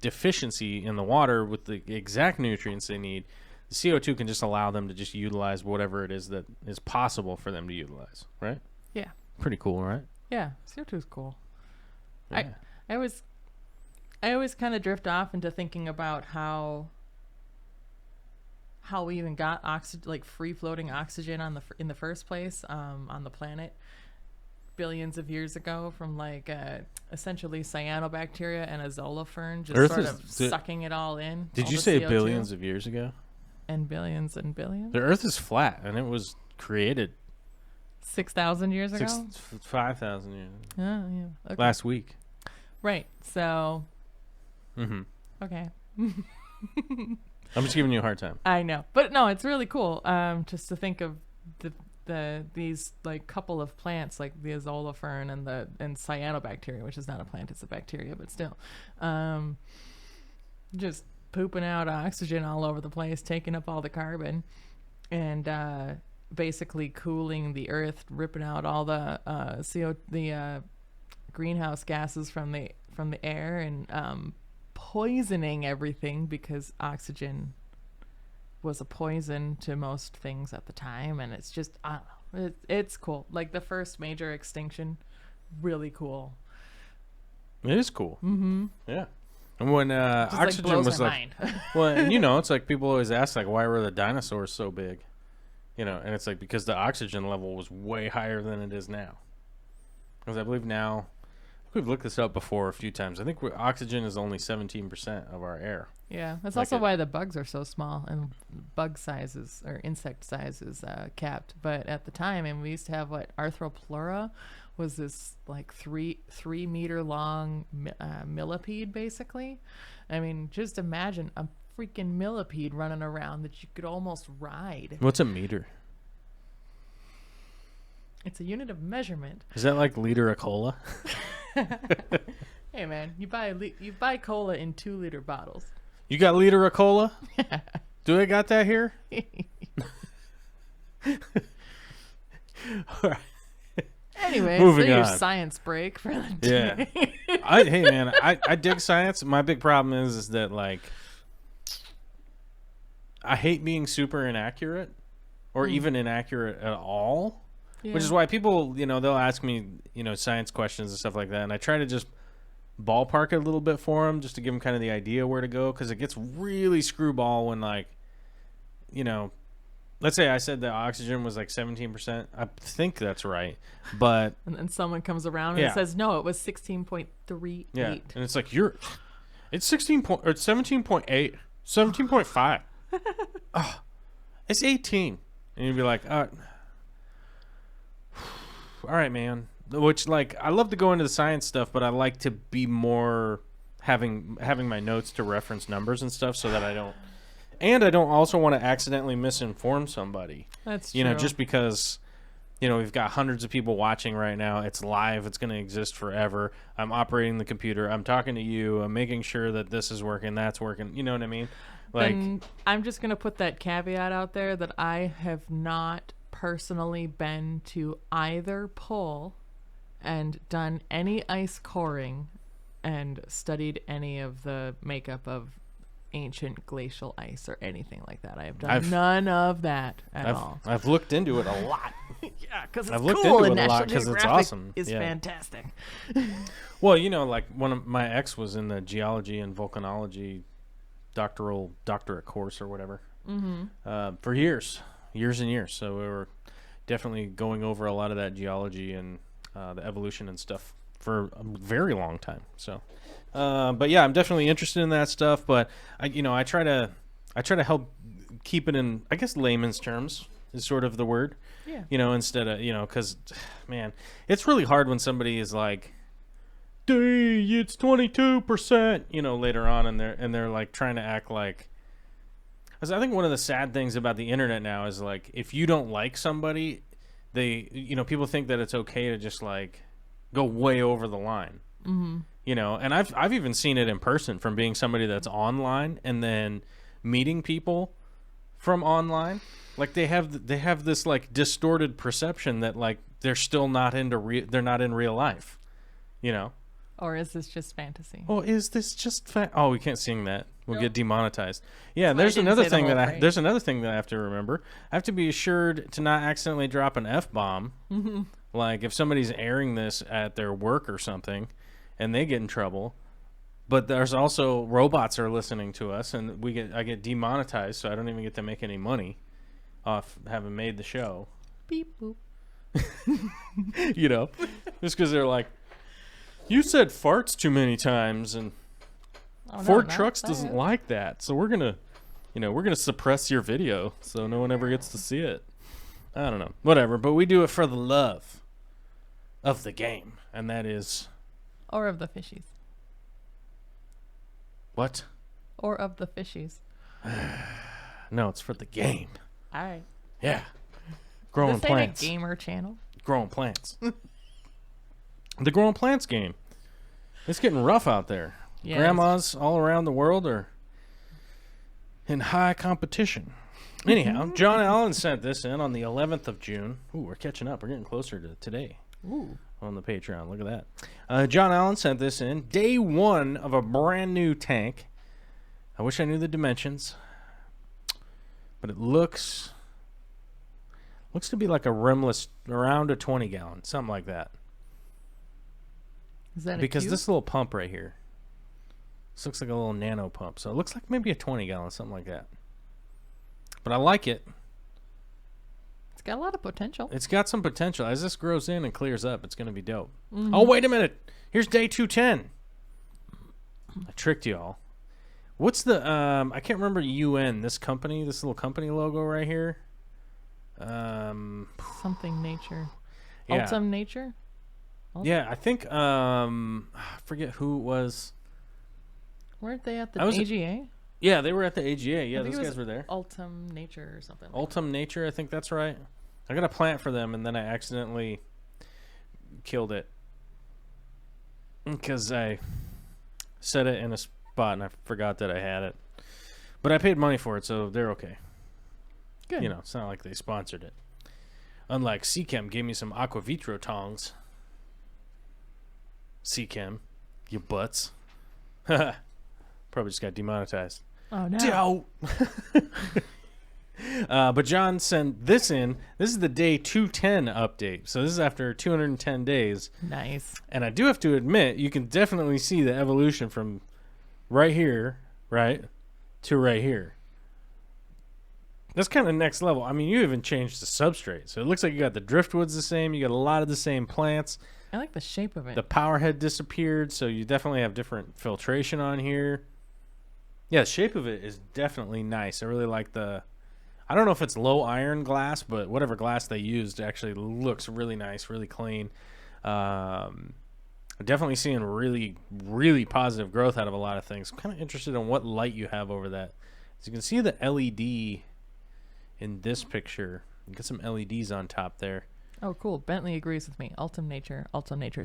deficiency in the water with the exact nutrients they need, the CO2 can just allow them to just utilize whatever it is that is possible for them to utilize, right? Yeah. Pretty cool, right? Yeah. CO2 is cool. Yeah. I always kind of drift off into thinking about how we even got free floating oxygen in the first place on the planet billions of years ago from essentially cyanobacteria and a zolifern just sucking it all in. Did you say CO2. Billions of years ago? And billions and billions? The Earth is flat, and it was created 6,000 years ago? 5,000 years. Yeah. Okay. Last week. Right. So. Mm-hmm. Okay. I'm just giving you a hard time. I know, but no, it's really cool. Just to think of these like couple of plants like the azolifern and cyanobacteria, which is not a plant, it's a bacteria, but still, just pooping out oxygen all over the place, taking up all the carbon, and basically cooling the earth, ripping out all the greenhouse gases from the air, and poisoning everything because oxygen was a poison to most things at the time. And it's just, I don't know, it's cool. Like the first major extinction, really cool. It is cool. Mm-hmm. Yeah. And when oxygen was like, well, and it's like people always ask like, why were the dinosaurs so big? And it's like because the oxygen level was way higher than it is now. Because I believe now, we've looked this up before a few times. I think oxygen is only 17% of our air. Yeah, that's also why the bugs are so small and bug sizes or insect size is capped. But at the time, and we used to have Arthropleura was this like 3 meter long millipede basically. I mean, just imagine a freaking millipede running around that you could almost ride. What's a meter? It's a unit of measurement. Is that like liter of cola? Hey man, you buy cola in 2-liter bottles. You got liter of cola? Do I got that here? All right. Anyway, moving your on. Science break for the day. Yeah. Hey man, I dig science. My big problem is that like I hate being super inaccurate or even inaccurate at all. Yeah. Which is why people, they'll ask me, science questions and stuff like that. And I try to just ballpark it a little bit for them just to give them kind of the idea where to go. Because it gets really screwball when, like, let's say I said that oxygen was like 17%. I think that's right. But. And then someone comes around and says, no, it was 16.38. Yeah. And it's like, it's 17.8, 17.5. Oh, it's 18. And you'd be like, all right, man. Which, like, I love to go into the science stuff, but I like to be more having my notes to reference numbers and stuff so that I don't. And I don't also want to accidentally misinform somebody. That's true. Just because, we've got hundreds of people watching right now. It's live. It's going to exist forever. I'm operating the computer. I'm talking to you. I'm making sure that this is working, that's working. You know what I mean? Like, and I'm just going to put that caveat out there that I have not personally been to either pole and done any ice coring and studied any of the makeup of ancient glacial ice or anything like that. I have done none of that at all. I've looked into it a lot. Yeah, because it's I've looked cool into and it a lot National because it's Geographic awesome. is fantastic. Well, like one of my ex was in the geology and volcanology doctorate course or whatever for years and years. So we were definitely going over a lot of that geology and the evolution and stuff for a very long time. So, but yeah, I'm definitely interested in that stuff. But I try to help keep it in, I guess, layman's terms is sort of the word. Yeah. Instead of because man, it's really hard when somebody is like, it's 22%, later on, and they're like trying to act like. Because I think one of the sad things about the internet now is like if you don't like somebody, people think that it's okay to just like go way over the line. Mm-hmm. And I've even seen it in person from being somebody that's online and then meeting people from online. Like they have this like distorted perception that like they're still not they're not in real life, you know. Or is this just fantasy? Oh, is this just oh, we can't sing that. We'll Nope. get demonetized. Yeah, That's why I there's didn't another say the thing whole that phrase. there's another thing that I have to remember. I have to be assured to not accidentally drop an F-bomb. Mm-hmm. Like if somebody's airing this at their work or something and they get in trouble, but there's also robots are listening to us and I get demonetized, so I don't even get to make any money off having made the show. Beep boop. You know, just because they're like, you said farts too many times and Oh, no, Ford not Trucks that. doesn't like that, so we're gonna suppress your video so no one ever gets to see it. I don't know, whatever. But we do it for the love of the game, and that is Or of the fishies. what? Or of the fishies. No, it's for the game. All right. Yeah, growing This ain't plants, a gamer channel. growing plants. The growing plants game. It's getting rough out there. Yeah, Grandmas all around the world are in high competition. Anyhow, John Allen sent this in on the 11th of June. Ooh, we're catching up. We're getting closer to today Ooh. on the Patreon. Look at that. John Allen sent this in. Day 1 of a brand new tank. I wish I knew the dimensions. But it looks to be like a rimless, around a 20 gallon. Something like that. Is that Because a cube? this little pump right here. This looks like a little nano pump. So it looks like maybe a 20 gallon, something like that. But I like it. It's got a lot of potential. It's got some potential. As this grows in and clears up, it's going to be dope. Mhm. Oh, wait a minute. Here's day 210. I tricked y'all. What's the, I can't remember UN, this little company logo right here. Something nature. Yeah. Ultim nature? Yeah, I think, I forget who it was. Weren't they at the I was- AGA? Yeah, they were at the AGA. Yeah, I think those it was guys were there. Ultim nature or something. Ultim Nature, I think that's right. I got a plant for them, and then I accidentally killed it because I set it in a spot and I forgot that I had it. But I paid money for it, so they're okay. Good. You know, it's not like they sponsored it. Unlike Seachem gave me some Aquavitro tongs. Seachem, you butts. Probably just got demonetized. Oh, no. But John sent this in. This is the day 210 update. So this is after 210 days. Nice. And I do have to admit, you can definitely see the evolution from right here, right, to right here. That's kind of next level. I mean, you even changed the substrate. So it looks like you got the driftwoods the same. You got a lot of the same plants. I like the shape of it. The power head disappeared, so you definitely have different filtration on here. Yeah, the shape of it is definitely nice. I really like the... I don't know if it's low iron glass, but whatever glass they used actually looks really nice, really clean. I'm definitely seeing really, really positive growth out of a lot of things. I'm kind of interested in what light you have over that. As you can see the LED in this picture. You got some LEDs on top there. Oh, cool. Bentley agrees with me. Ultim Nature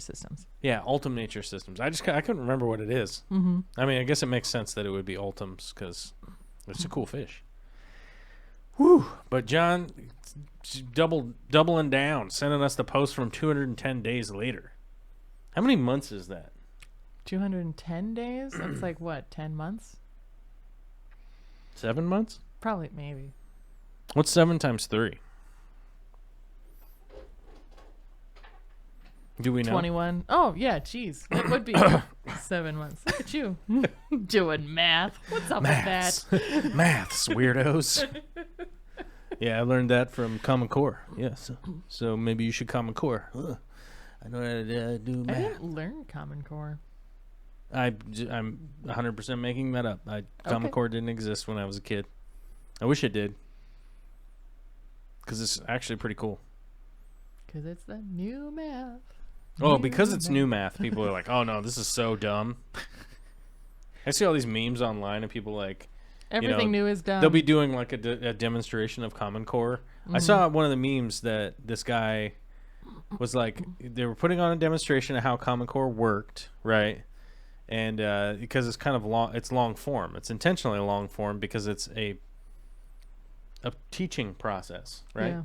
Systems. Yeah, Ultim Nature Systems. I couldn't remember what it is. Mm-hmm. I mean, I guess it makes sense that it would be Ultims because it's a cool fish. Whew. But John, doubling down, sending us the post from 210 days later. How many months is that? 210 days? That's like, what, 10 months? 7 months? Probably, maybe. What's 7 times 3? Do we know? 21. Oh, yeah, geez. It would be 7 months. Look at you. Doing math. What's up Maths. with that? Maths, weirdos. Yeah, I learned that from Common Core. Yes. So maybe you should Common Core. Ugh. I know how to do I math. didn't learn Common Core. I'm 100% making that up. Common Okay. Core didn't exist when I was a kid. I wish it did. Because it's actually pretty cool. Because it's the new math. Oh, because it's new math, people are like, oh no, this is so dumb. I see all these memes online of people like, Everything new is dumb. they'll be doing like a demonstration of Common Core. I saw one of the memes that this guy was like, they were putting on a demonstration of how Common Core worked, right? and because it's kind of long, it's long form. It's intentionally long form because it's a teaching process, right? Yeah.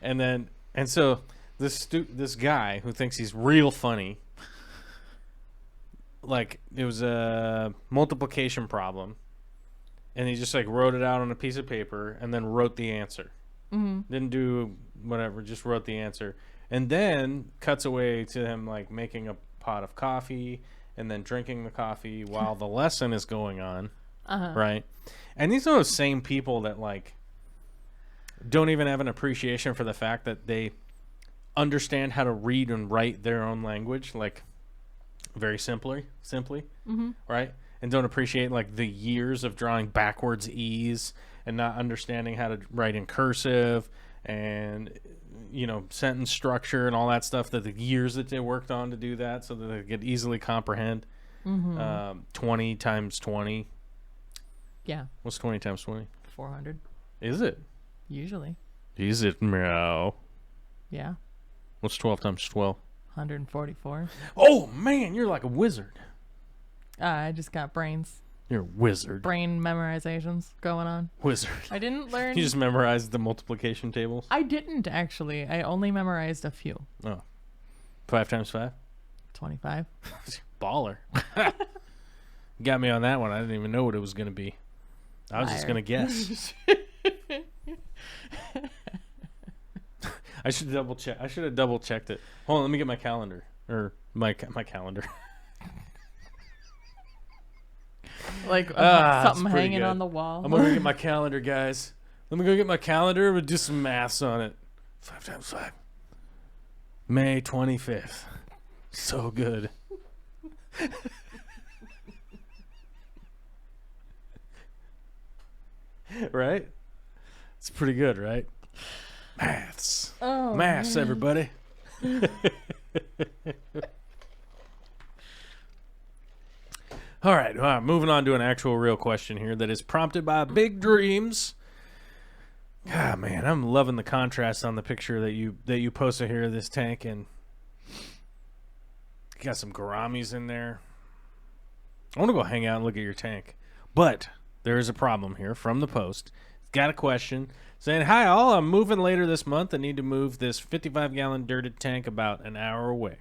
and so this guy who thinks he's real funny, like it was a multiplication problem, and he just like wrote it out on a piece of paper and then wrote the answer. Didn't do whatever, just wrote the answer, and then cuts away to him like making a pot of coffee and then drinking the coffee while the lesson is going on. Right? And these are those same people that like don't even have an appreciation for the fact that they understand how to read and write their own language, like very simply, right? And don't appreciate like the years of drawing backwards E's and not understanding how to write in cursive and, you know, sentence structure and all that stuff, that the years that they worked on to do that so that they could easily comprehend. 20 times 20. Yeah. What's 20 times 20? 400. Is it? Usually. Is it? Meow. Yeah. What's 12 times 12? 144. Oh, man, you're like a wizard. I just got brains. You're a wizard. Brain memorizations going on. Wizard. I didn't learn. You just memorized the multiplication tables? I didn't, actually. I only memorized a few. Oh. 5 times 5? 25. Baller. Got me on that one. I didn't even know what it was going to be. I was just going to guess. I should double check. I should have double checked it. Hold on, let me get my calendar. Or my calendar. Like That's something pretty hanging good. on the wall. I'm going to get my calendar, guys. Let me go get my calendar. We'll do some maths on it. 5 times 5. May 25th. So good. Right? It's pretty good, right? Maths. Oh, Maths, man. everybody. All right, moving on to an actual real question here that is prompted by big dreams. God, man, I'm loving the contrast on the picture that you posted here of this tank, and you got some gouramis in there. I want to go hang out and look at your tank, but there is a problem here from the post. Got a question saying, "Hi all, I'm moving later this month and need to move this 55-gallon dirted tank about an hour away.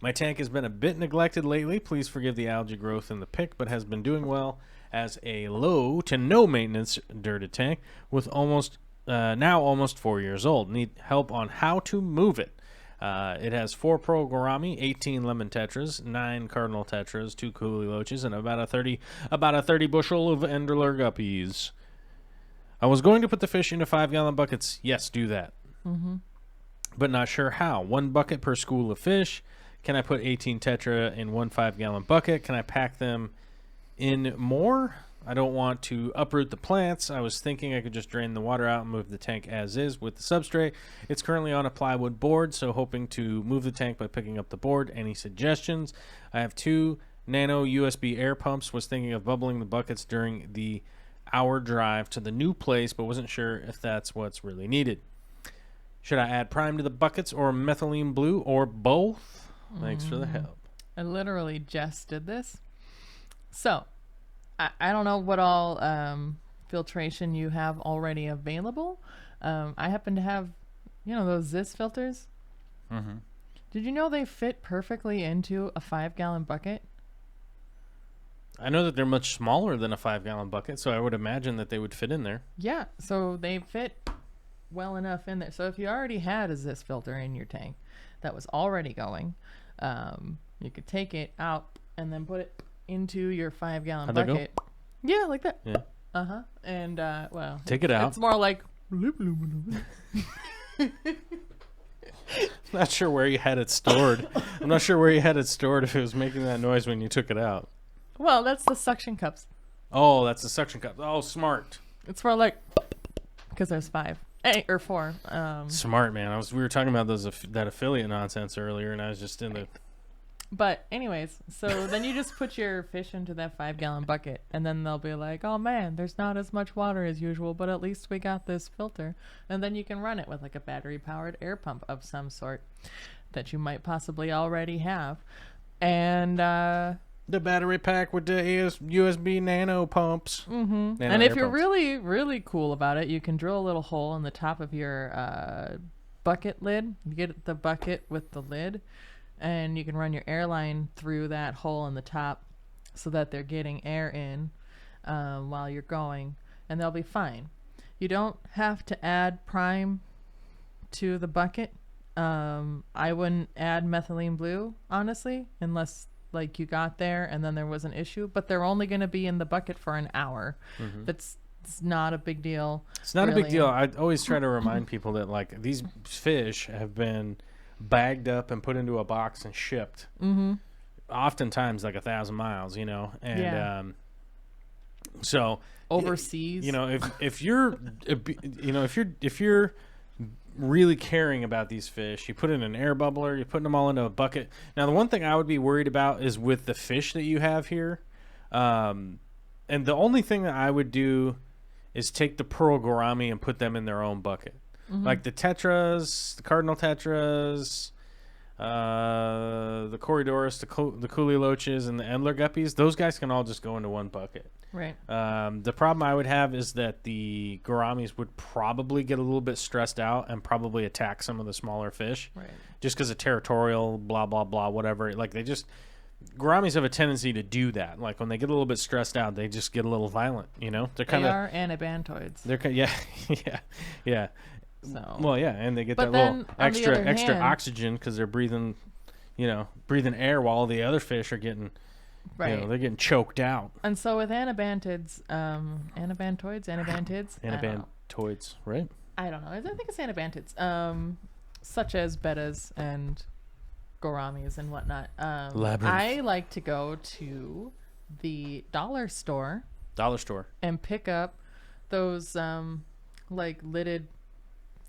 My tank has been a bit neglected lately. Please forgive the algae growth in the pic, but has been doing well as a low to no maintenance dirted tank with now almost 4 years old. Need help on how to move it. It has 4 pearl gourami, 18 lemon tetras, 9 cardinal tetras, 2 coolie loaches, and about a 30 bushel of enderler guppies. I was going to put the fish into 5-gallon buckets. Yes, do that. But not sure how. 1 bucket per school of fish. Can I put 18 tetra in 1 5-gallon bucket? Can I pack them in more? I don't want to uproot the plants. I was thinking I could just drain the water out and move the tank as is with the substrate. It's currently on a plywood board, so hoping to move the tank by picking up the board. Any suggestions? I have 2 nano USB air pumps. Was thinking of bubbling the buckets during the hour drive to the new place, but wasn't sure if that's what's really needed. Should I add prime to the buckets or methylene blue or both? Thanks for the help." I literally just did this. So, I don't know what all filtration you have already available. I happen to have, those Zis filters. Did you know they fit perfectly into a 5-gallon bucket? I know that they're much smaller than a 5-gallon bucket, so I would imagine that they would fit in there. Yeah, so they fit well enough in there. So if you already had a Zis filter in your tank that was already going, you could take it out and then put it into your 5-gallon How'd that go? bucket. Yeah, like that. Yeah. And well, Take it out. It's more like. Not sure where you had it stored. I'm not sure where you had it stored if it was making that noise when you took it out. Well, that's the suction cups. Oh, that's the suction cup. Oh, smart. It's more like, because there's 5 or 4. Smart, man. We were talking about that affiliate nonsense earlier, and I was just in the. But anyways, so then you just put your fish into that 5-gallon bucket, and then they'll be like, "Oh man, there's not as much water as usual, but at least we got this filter." And then you can run it with like a battery-powered air pump of some sort that you might possibly already have. And The battery pack with the USB nano pumps. and if you're really, really cool about it, you can drill a little hole in the top of your bucket lid. You get the bucket with the lid, and you can run your air line through that hole in the top so that they're getting air in while you're going, and they'll be fine. You don't have to add prime to the bucket. I wouldn't add methylene blue, honestly, unless like you got there and then there was an issue, but they're only going to be in the bucket for an hour. It's not a big deal. It's not a big deal. I always try to remind people that like these fish have been bagged up and put into a box and shipped. Oftentimes like 1,000 miles, you know, and so overseas, you know, if you're you know, if you're really caring about these fish, you put in an air bubbler, you're putting them all into a bucket. Now the one thing I would be worried about is with the fish that you have here, and the only thing that I would do is take the pearl gourami and put them in their own bucket. Like the tetras, the cardinal tetras, the Corydorus, the Cooley loaches, and the Endler guppies, those guys can all just go into one bucket. right? The problem I would have is that the gouramis would probably get a little bit stressed out and probably attack some of the smaller fish, Right. just because of territorial, blah, blah, blah, whatever. Like gouramis have a tendency to do that. Like when they get a little bit stressed out, they just get a little violent, you know? They're kind They of, are anabantoids. yeah, yeah. So Well, yeah, and they get But that little then, on the other extra hand- oxygen because they're breathing air while the other fish are getting, right. they're getting choked out. And so with anabantids, anabantoids, Anabantoids, right? I don't know. I think it's anabantids, such as bettas and gouramis and whatnot. Labyrinth. I like to go to the dollar store Dollar store. and pick up those like lidded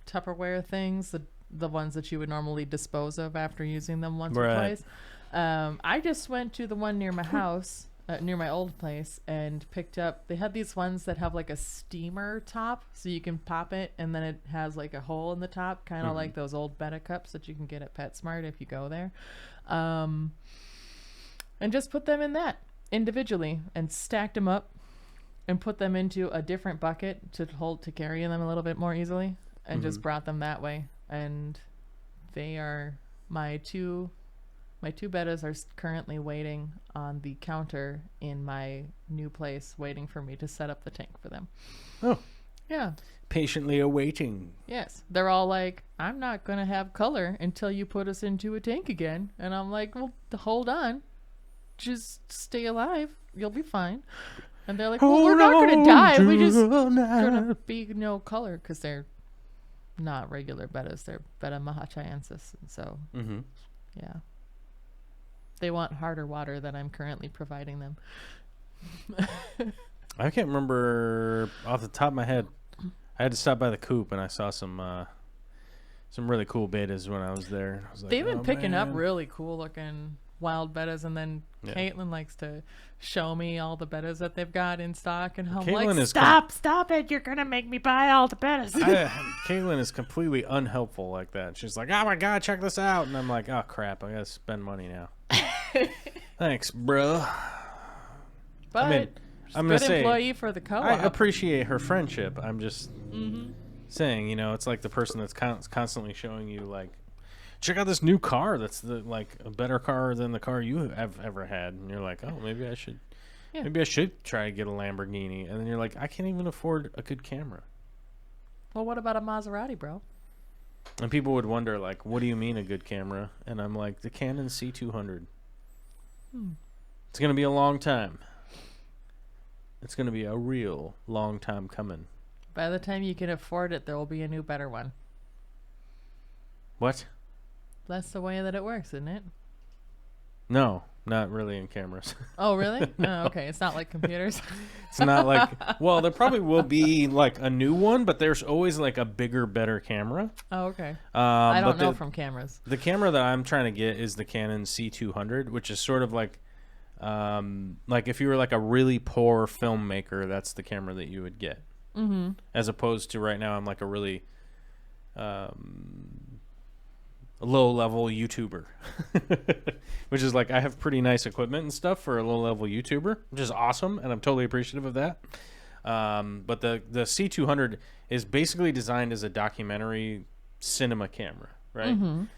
Tupperware things, the ones that you would normally dispose of after using them once or Right. twice. I just went to the one near my house, near my old place, and picked up. They had these ones that have like a steamer top, so you can pop it, and then it has like a hole in the top, kind of like those old Betta cups that you can get at PetSmart if you go there. And just put them in that individually and stacked them up and put them into a different bucket to carry them a little bit more easily, and just brought them that way. And they are my two bettas are currently waiting on the counter in my new place, waiting for me to set up the tank for them. Oh, Yeah. patiently awaiting. Yes. They're all like, I'm not going to have color until you put us into a tank again. And I'm like, well, hold on. Just stay alive. You'll be fine. And they're like, well, we're not going to die. We just going to be no color, because they're not regular bettas. They're Betta mahachiensis. And so, yeah. They want harder water than I'm currently providing them. I can't remember off the top of my head. I had to stop by the coop and I saw some really cool betas when I was there. I was like, They've been picking up man. really cool looking wild bettas, and then Caitlin likes to show me all the bettas that they've got in stock, and I'm Caitlin like, is stop it, you're gonna make me buy all the bettas. Caitlin is completely unhelpful like that. She's like, oh my god, check this out, and I'm like, oh crap, I gotta spend money now. Thanks, bro. But I mean, I'm good gonna say employee for the co-op. I appreciate her friendship. I'm just saying, it's like the person that's constantly showing you like, check out this new car that's like a better car than the car you have ever had, and you're like, oh, maybe I should try to get a Lamborghini, and then you're like, I can't even afford a good camera. Well, what about a Maserati, bro? And people would wonder like, what do you mean a good camera? And I'm like, the Canon C200. It's gonna be a long time. It's gonna be a real long time coming. By the time you can afford it, there will be a new, better one. What? That's the way that it works, isn't it? No, not really in cameras. Oh, really? No. Oh, okay. It's not like computers. It's not like, well, there probably will be like a new one, but there's always like a bigger, better camera. Oh, okay. I don't but know from cameras. The camera that I'm trying to get is the Canon C200, which is sort of like if you were like a really poor filmmaker, that's the camera that you would get. As opposed to right now, I'm like a really, low-level YouTuber, which is like I have pretty nice equipment and stuff for a low-level YouTuber, which is awesome, and I'm totally appreciative of that. But the C200 is basically designed as a documentary cinema camera, right?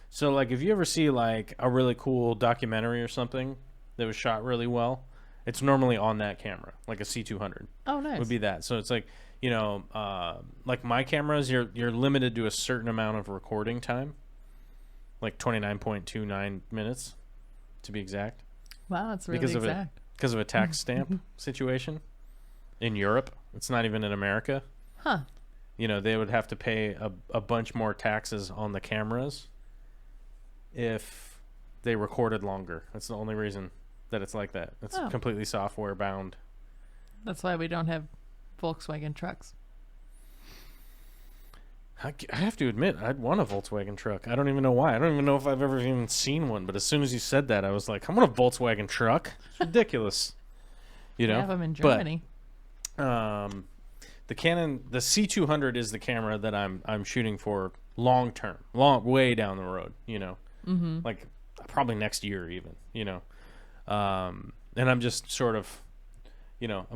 So like if you ever see like a really cool documentary or something that was shot really well, it's normally on that camera, like a C200. Oh, nice. Would be that. So it's like, you know, like my cameras, you're limited to a certain amount of recording time, like 29.29 minutes, to be exact. Wow, that's really because exact. Because of a tax stamp situation in Europe. It's not even in America. Huh. You know, they would have to pay a bunch more taxes on the cameras if they recorded longer. That's the only reason that it's like that. It's completely software bound. That's why we don't have Volkswagen trucks. I have to admit, I'd want a Volkswagen truck. I don't even know why. I don't even know if I've ever even seen one. But as soon as you said that, I was like, I want a Volkswagen truck. It's ridiculous. You know? We have them in Germany. But, the Canon, the C200 is the camera that I'm shooting for long term, way down the road. You know, like probably next year even. You know, and I'm just sort of, you know,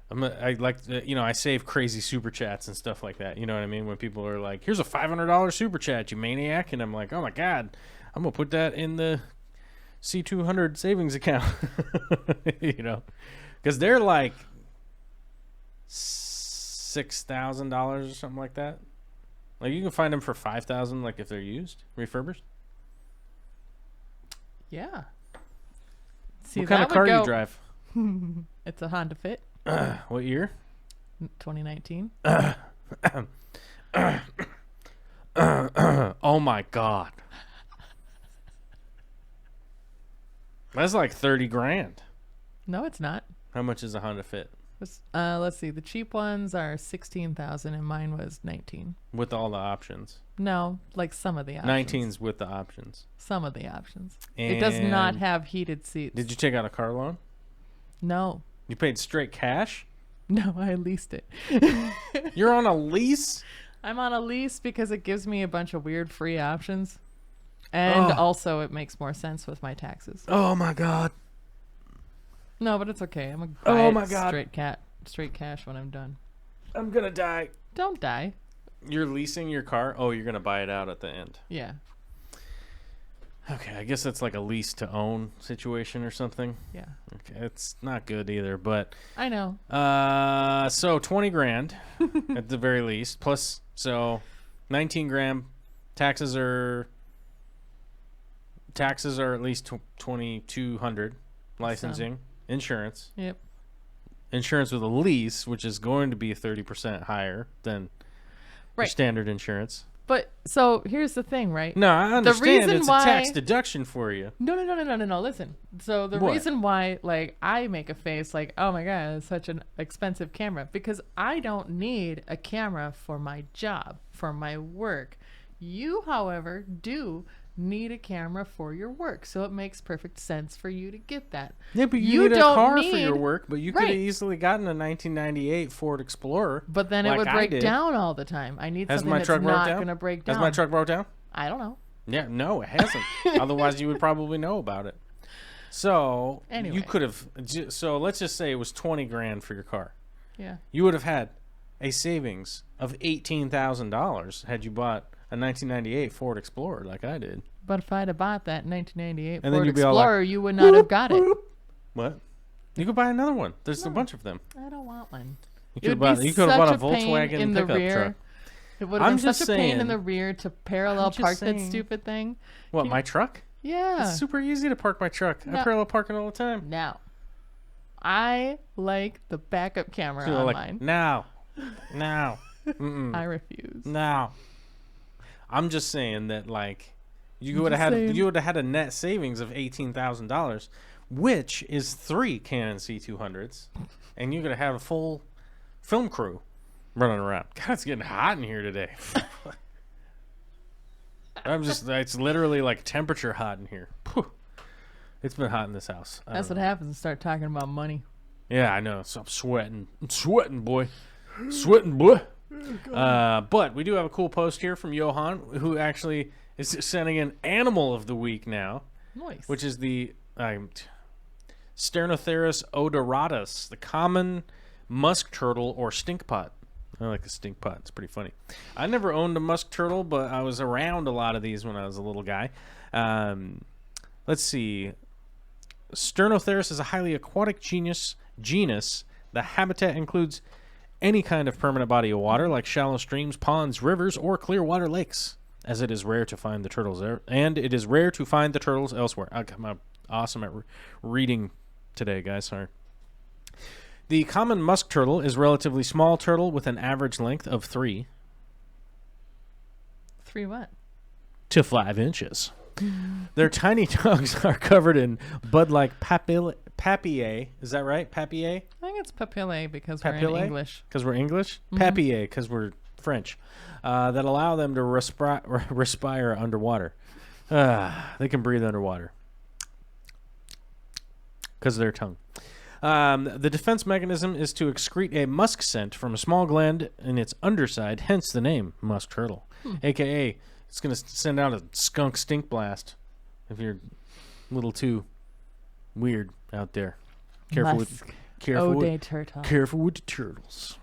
I like to, you know, I save crazy super chats and stuff like that. You know what I mean? When people are like, "Here's a $500 super chat, you maniac," and I'm like, "Oh my god, I'm gonna put that in the C200 savings account." You know, because they're like $6,000 or something like that. Like you can find them for $5,000, like if they're used, refurbished. Yeah. See, what kind of car do you drive? It's a Honda Fit. What year? 2019. Oh my god. That's like 30 grand. No, it's not. How much is a Honda Fit? Let's see. The cheap ones are 16,000, and mine was 19. With all the options. No, like some of the options. 19's with the options. Some of the options. It does not have heated seats. Did you take out a car loan? No. You paid straight cash? No, I leased it. You're on a lease? I'm on a lease because it gives me a bunch of weird free options. And also it makes more sense with my taxes. Oh my god. No, but it's okay. I'm going to buy straight cash when I'm done. I'm gonna die. Don't die. You're leasing your car? Oh, you're gonna buy it out at the end. Yeah. Okay, I guess that's like a lease to own situation or something. Yeah. Okay, it's not good either, but I know. So 20 grand at the very least, plus so 19 grand. Taxes are at least 2,200. Licensing, insurance. Yep. Insurance with a lease, which is going to be 30% higher than your standard insurance. But so here's the thing, right? No, I understand it's a tax why... deduction for you. No. Listen. So the reason why, like, I make a face like, oh my god, it's such an expensive camera, because I don't need a camera for my job, for my work. You, however, do need a camera for your work, so it makes perfect sense for you to get that. Yeah, but you need a car for your work, but you could have easily gotten a 1998 Ford Explorer. But then it would break down all the time. I need something that's not going to break down. Has my truck broke down? I don't know. Yeah, no, it hasn't. Otherwise, you would probably know about it. So anyway. You could have. So let's just say it was 20 grand for your car. Yeah. You would have had a savings of $18,000 had you bought a 1998 Ford Explorer like I did. But if I'd have bought that 1998 and Ford Explorer, you would not have got it. What? You could buy another one. There's a bunch of them. I don't want one. You could have bought a Volkswagen pickup truck. It would have been such a pain in the rear to parallel park that stupid thing. What, my truck? Yeah. It's super easy to park my truck. I parallel park it all the time. Now, I like the backup camera on mine. Now. I refuse. Now. I'm just saying that, like, you would have had a net savings of $18,000, which is 3 Canon C200s, and you're gonna have a full film crew running around. God, it's getting hot in here today. It's literally like temperature hot in here. It's been hot in this house. That's what happens when you start talking about money. Yeah, I know. So I'm sweating. I'm sweating, boy. Sweating, boy. But we do have a cool post here from Johan, who actually is sending an animal of the week now, Nice. which is the Sternotherus odoratus, the common musk turtle or stink pot. I like the stink pot. It's pretty funny. I never owned a musk turtle, but I was around a lot of these when I was a little guy. Let's see. Sternotherus is a highly aquatic genus. The habitat includes any kind of permanent body of water, like shallow streams, ponds, rivers, or clear water lakes, as it is rare to find the turtles there. And it is rare to find the turtles elsewhere. I'm awesome at reading today, guys. Sorry. The common musk turtle is a relatively small turtle with an average length of 3 what? to 5 inches. Their tiny tongues are covered in bud-like papillae. Is that right? Papillae? I think it's papillae because we're in English. Because we're English? Papillae because we're French. That allow them to respire underwater. They can breathe underwater because of their tongue. The defense mechanism is to excrete a musk scent from a small gland in its underside, hence the name musk turtle, a.k.a. it's going to send out a skunk stink blast if you're a little too weird out there. Careful with the turtles.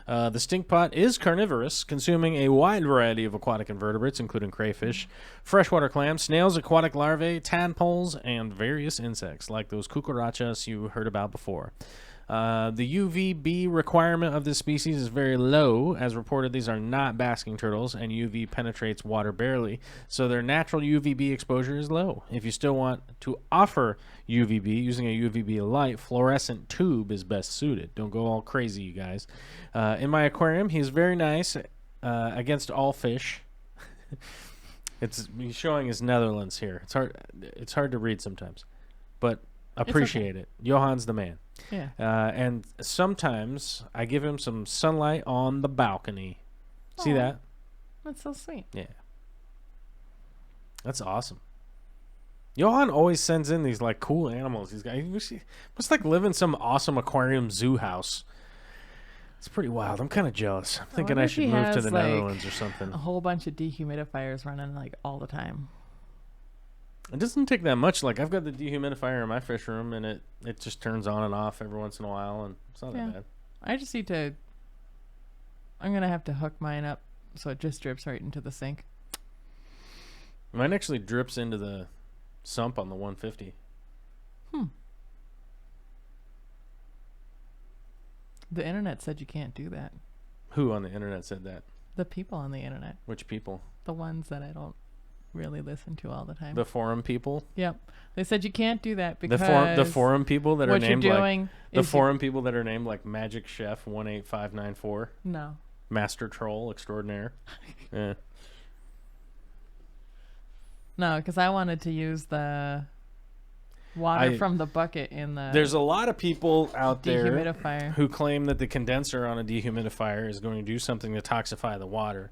The stink pot is carnivorous, consuming a wide variety of aquatic invertebrates, including crayfish, freshwater clams, snails, aquatic larvae, tadpoles, and various insects, like those cucarachas you heard about before. The UVB requirement of this species is very low. As reported, these are not basking turtles, and UV penetrates water barely, so their natural UVB exposure is low. If you still want to offer UVB, using a UVB light fluorescent tube is best suited. Don't go all crazy, you guys. In my aquarium, he's very nice against all fish. He's showing his Netherlands here. It's hard to read sometimes, but appreciate it. Johan's the man. Yeah. And sometimes I give him some sunlight on the balcony. See that? That's so sweet. Yeah. That's awesome. Johan always sends in these like cool animals. He must like live in some awesome aquarium zoo house. It's pretty wild. I'm kind of jealous. I'm thinking I should move to the Netherlands or something. A whole bunch of dehumidifiers running like all the time. It doesn't take that much. Like I've got the dehumidifier in my fish room, and it just turns on and off every once in a while, and it's not that bad. I just need to. I'm gonna have to hook mine up so it just drips right into the sink. Mine actually drips into the sump on the 150. The internet said you can't do that. Who on the internet said that? The people on the internet. Which people? The ones that I don't really listen to all the time. The forum people? Yep. They said you can't do that because the forum people that are named people that are named like Magic Chef 18594. No. Master Troll Extraordinaire. Yeah. No, because I wanted to use the water from the bucket in the There's a lot of people out there dehumidifier who claim that the condenser on a dehumidifier is going to do something to toxify the water.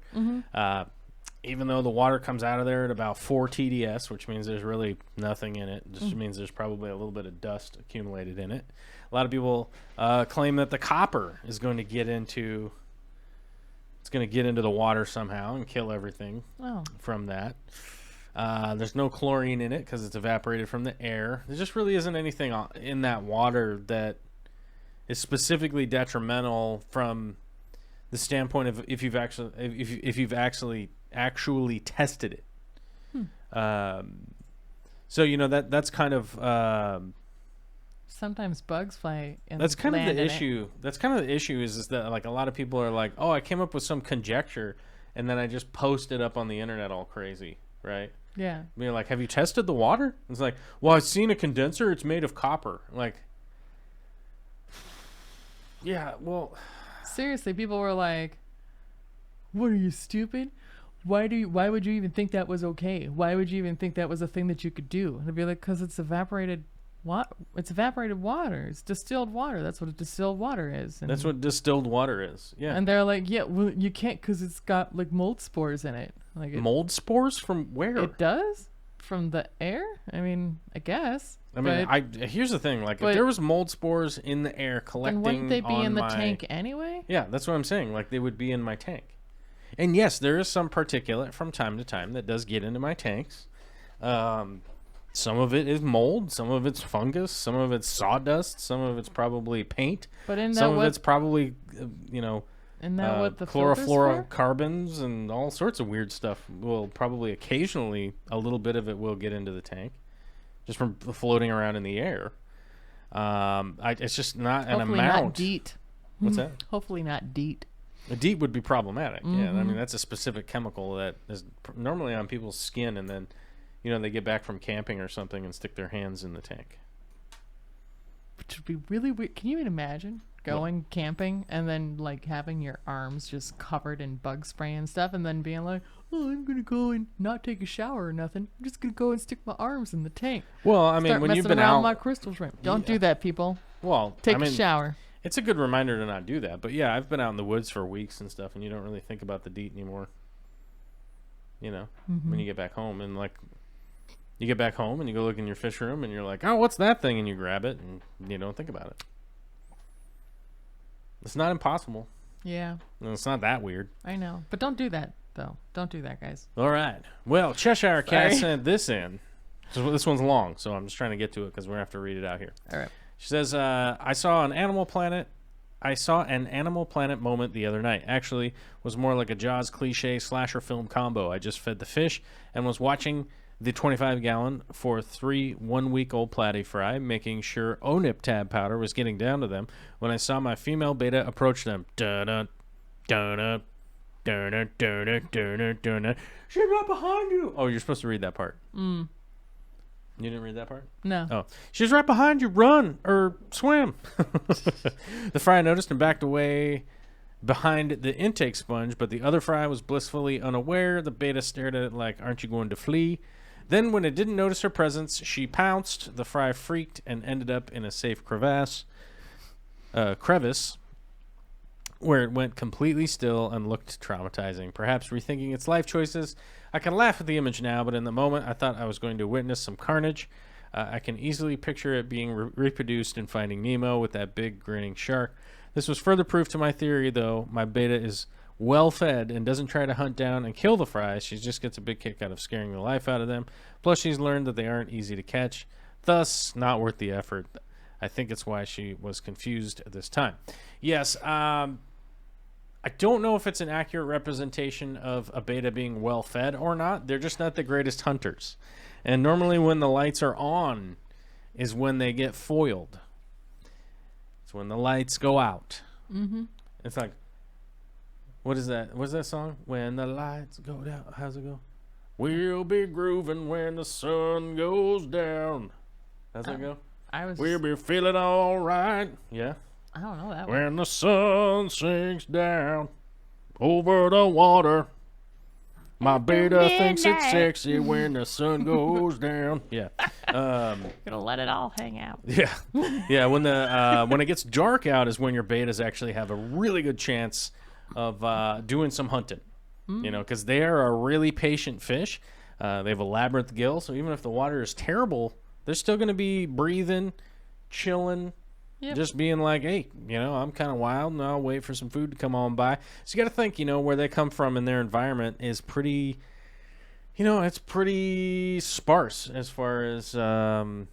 Even though the water comes out of there at about 4 TDS, which means there's really nothing in it. It just means there's probably a little bit of dust accumulated in it. A lot of people claim that the copper is going to get into the water somehow and kill everything from that. There's no chlorine in it because it's evaporated from the air. There just really isn't anything in that water that is specifically detrimental from the standpoint of if you've actually tested it. So that's kind of sometimes bugs fly in. That's kind of the issue. That's kind of the issue is that like a lot of people are like, oh, I came up with some conjecture and then I just post it up on the internet all crazy, right? Yeah. I mean, like, have you tested the water? It's like, well, I've seen a condenser. It's made of copper. Like, yeah, well. Seriously, people were like, what are you, stupid? Why would you even think that was okay? Why would you even think that was a thing that you could do? And I'd be like, because it's evaporated water. It's evaporated water. It's distilled water. That's what distilled water is. And that's what distilled water is. Yeah. And they're like, yeah, well, you can't because it's got like mold spores in it. Like mold spores from where? It does? from the air? I mean, I guess. I mean, here's the thing. Like, if but- there was mold spores in the air Then collecting wouldn't they be on in the my- tank anyway? Yeah, that's what I'm saying. Like, they would be in my tank. And yes, there is some particulate from time to time that does get into my tanks. Some of it is mold, some of it's fungus, some of it's sawdust, some of it's probably paint. But in that Some of what? it's probably, Isn't that what the filter's for? chlorofluorocarbons and all sorts of weird stuff. Will probably occasionally, a little bit of it will get into the tank, just from floating around in the air. It's just not an Hopefully amount. not DEET. What's that? Hopefully not DEET. A DEET would be problematic. Yeah, I Mm-hmm. mean that's a specific chemical that is normally on people's skin, and then, they get back from camping or something and stick their hands in the tank. Which would be really weird. Can you even imagine going camping and then like having your arms just covered in bug spray and stuff, and then being like, "Oh, I'm gonna go and not take a shower or nothing. I'm just gonna go and stick my arms in the tank. Well, I mean, Start when messing you've been around out, with my crystal shrimp. Don't do that, people. well, Take I mean, a shower. it's a good reminder to not do that. But yeah, I've been out in the woods for weeks and stuff, and you don't really think about the DEET anymore. When you get back home, and like, you get back home and you go look in your fish room, and you're like, "Oh, what's that thing?" And you grab it, and you don't think about it. It's not impossible. Yeah, And it's not that weird. I know. But don't do that though. Don't do that, guys. All right. Well, Cheshire Cat Sorry. sent this in. So this one's long, so I'm just trying to get to it because we're going to have to read it out here. All right. She says, I saw an Animal Planet moment the other night. Actually, was more like a Jaws cliche slasher film combo. I just fed the fish and was watching the 25-gallon for 3 1-week-old platy fry, making sure ONIP tab powder was getting down to them when I saw my female beta approach them. Dun-dun, dun-dun, dun-dun, dun-dun, dun-dun, dun-dun. She's right behind you. Oh, you're supposed to read that part. You didn't read that part? No. Oh, she's right behind you. Run or swim. The fry noticed and backed away behind the intake sponge, but the other fry was blissfully unaware. The beta stared at it like, "Aren't you going to flee?" Then, when it didn't notice her presence, she pounced. The fry freaked and ended up in a safe crevice, where it went completely still and looked traumatizing. Perhaps rethinking its life choices. I can laugh at the image now, but in the moment I thought I was going to witness some carnage. I can easily picture it being reproduced in Finding Nemo with that big grinning shark. This was further proof to my theory, though. My beta is well fed and doesn't try to hunt down and kill the fries. She just gets a big kick out of scaring the life out of them. Plus, she's learned that they aren't easy to catch. Thus, not worth the effort. I think it's why she was confused at this time. Yes, I don't know if it's an accurate representation of a beta being well fed or not. They're just not the greatest hunters. And normally when the lights are on is when they get foiled. It's when the lights go out. Mm-hmm. It's like, what is that? What's that song? When the lights go down. How's it go? We'll be grooving when the sun goes down. How's that go? We'll be feeling all right. Yeah. I don't know that one. When the sun sinks down over the water, my beta thinks it's sexy when the sun goes down. Yeah. Gonna let it all hang out. Yeah. Yeah. When it gets dark out is when your betas actually have a really good chance of doing some hunting. Because they are a really patient fish. They have a labyrinth gill, so even if the water is terrible, they're still going to be breathing, chilling, just being like, hey, I'm kind of wild, and I'll wait for some food to come on by. So you got to think, where they come from in their environment is pretty, it's pretty sparse as far as, other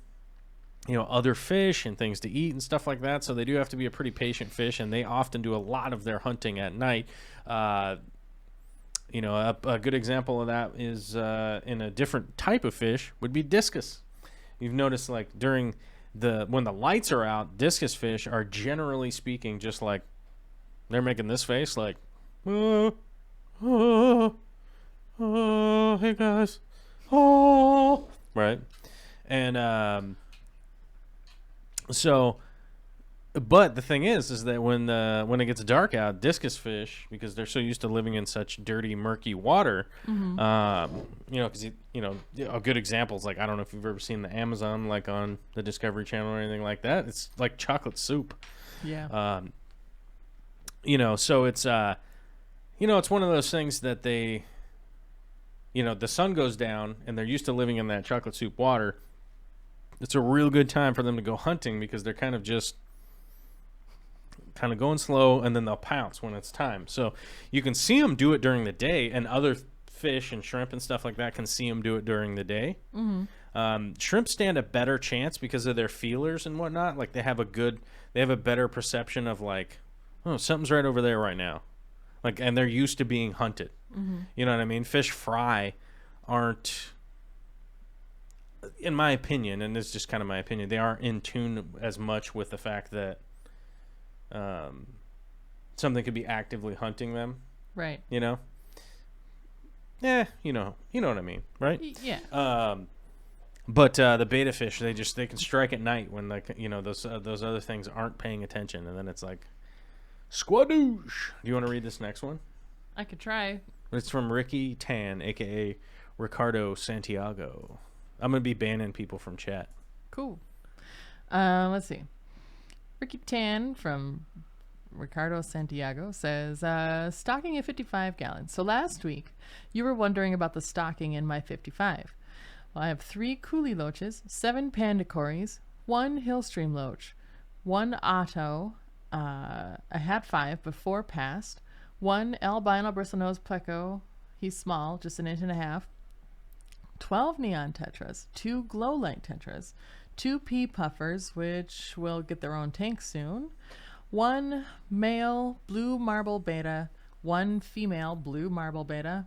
fish and things to eat and stuff like that. So they do have to be a pretty patient fish, and they often do a lot of their hunting at night. A good example of that is in a different type of fish would be discus. You've noticed, like, when the lights are out, discus fish are generally speaking just like they're making this face, like, hey guys, right, and so. But the thing is that when it gets dark out, discus fish, because they're so used to living in such dirty, murky water, because a good example is, like, I don't know if you've ever seen the Amazon, like on the Discovery Channel or anything like that. It's like chocolate soup. Yeah. So it's it's one of those things that they the sun goes down and they're used to living in that chocolate soup water, it's a real good time for them to go hunting because they're kind of going slow, and then they'll pounce when it's time. So you can see them do it during the day, and other fish and shrimp and stuff like that can see them do it during the day. Shrimp stand a better chance because of their feelers and whatnot. Like they have a better perception of like, oh, something's right over there right now. Like, and they're used to being hunted. You know what I mean? Fish fry aren't, in my opinion, and it's just kind of my opinion, they aren't in tune as much with the fact that something could be actively hunting them. Right. Yeah, you know what I mean, right? Yeah. But the betta fish, they can strike at night when those other things aren't paying attention, and then it's like squadoosh. Do you want to read this next one? I could try. It's from Ricky Tan, aka Ricardo Santiago. I'm gonna be banning people from chat. Cool. Let's see. Ricky Tan from Ricardo Santiago says, stocking at 55 gallons. So last week, you were wondering about the stocking in my 55. Well, I have 3 coolie loaches, 7 panda cories, 1 hillstream loach, 1 otto, I had 5 before passed, 1 albino bristlenose pleco, he's small, just 1.5 inches, 12 neon tetras, 2 glow light tetras, 2 pea puffers, which will get their own tank soon, 1 male blue marble beta, 1 female blue marble beta,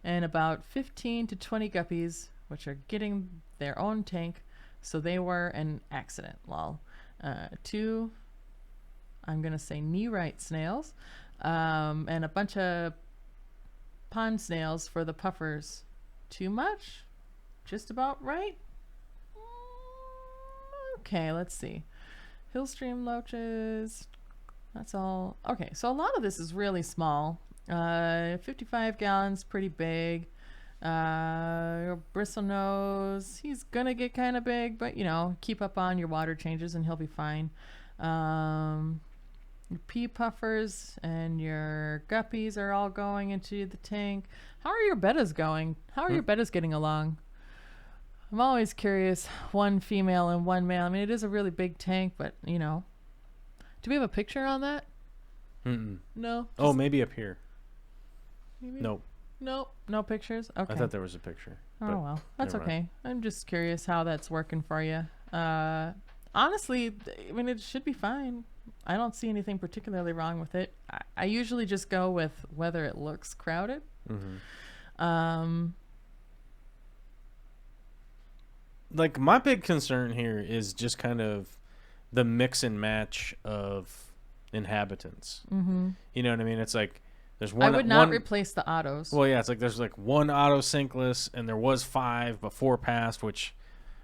and about 15 to 20 guppies, which are getting their own tank, so they were an accident, lol. 2, I'm going to say knee-right snails, and a bunch of pond snails for the puffers. Too much? Just about right? Okay, let's see. Hillstream loaches. That's all. Okay, so a lot of this is really small. 55 gallons, pretty big. Bristlenose, he's gonna get kind of big, but keep up on your water changes and he'll be fine. Your pea puffers and your guppies are all going into the tank. How are your bettas going? How are your bettas getting along? I'm always curious. 1 female and 1 male. I mean, it is a really big tank, but do we have a picture on that? No. Oh, maybe up here. Maybe? Nope. Nope. No pictures. Okay. I thought there was a picture. Oh well, that's okay. I'm just curious how that's working for you. Honestly, I mean, it should be fine. I don't see anything particularly wrong with it. I usually just go with whether it looks crowded. Like my big concern here is just kind of the mix and match of inhabitants. You know what I mean? It's like there's one. I would not replace the autos. Well, yeah, it's like there's like 1 auto sinkless, and there was 5 before passed, which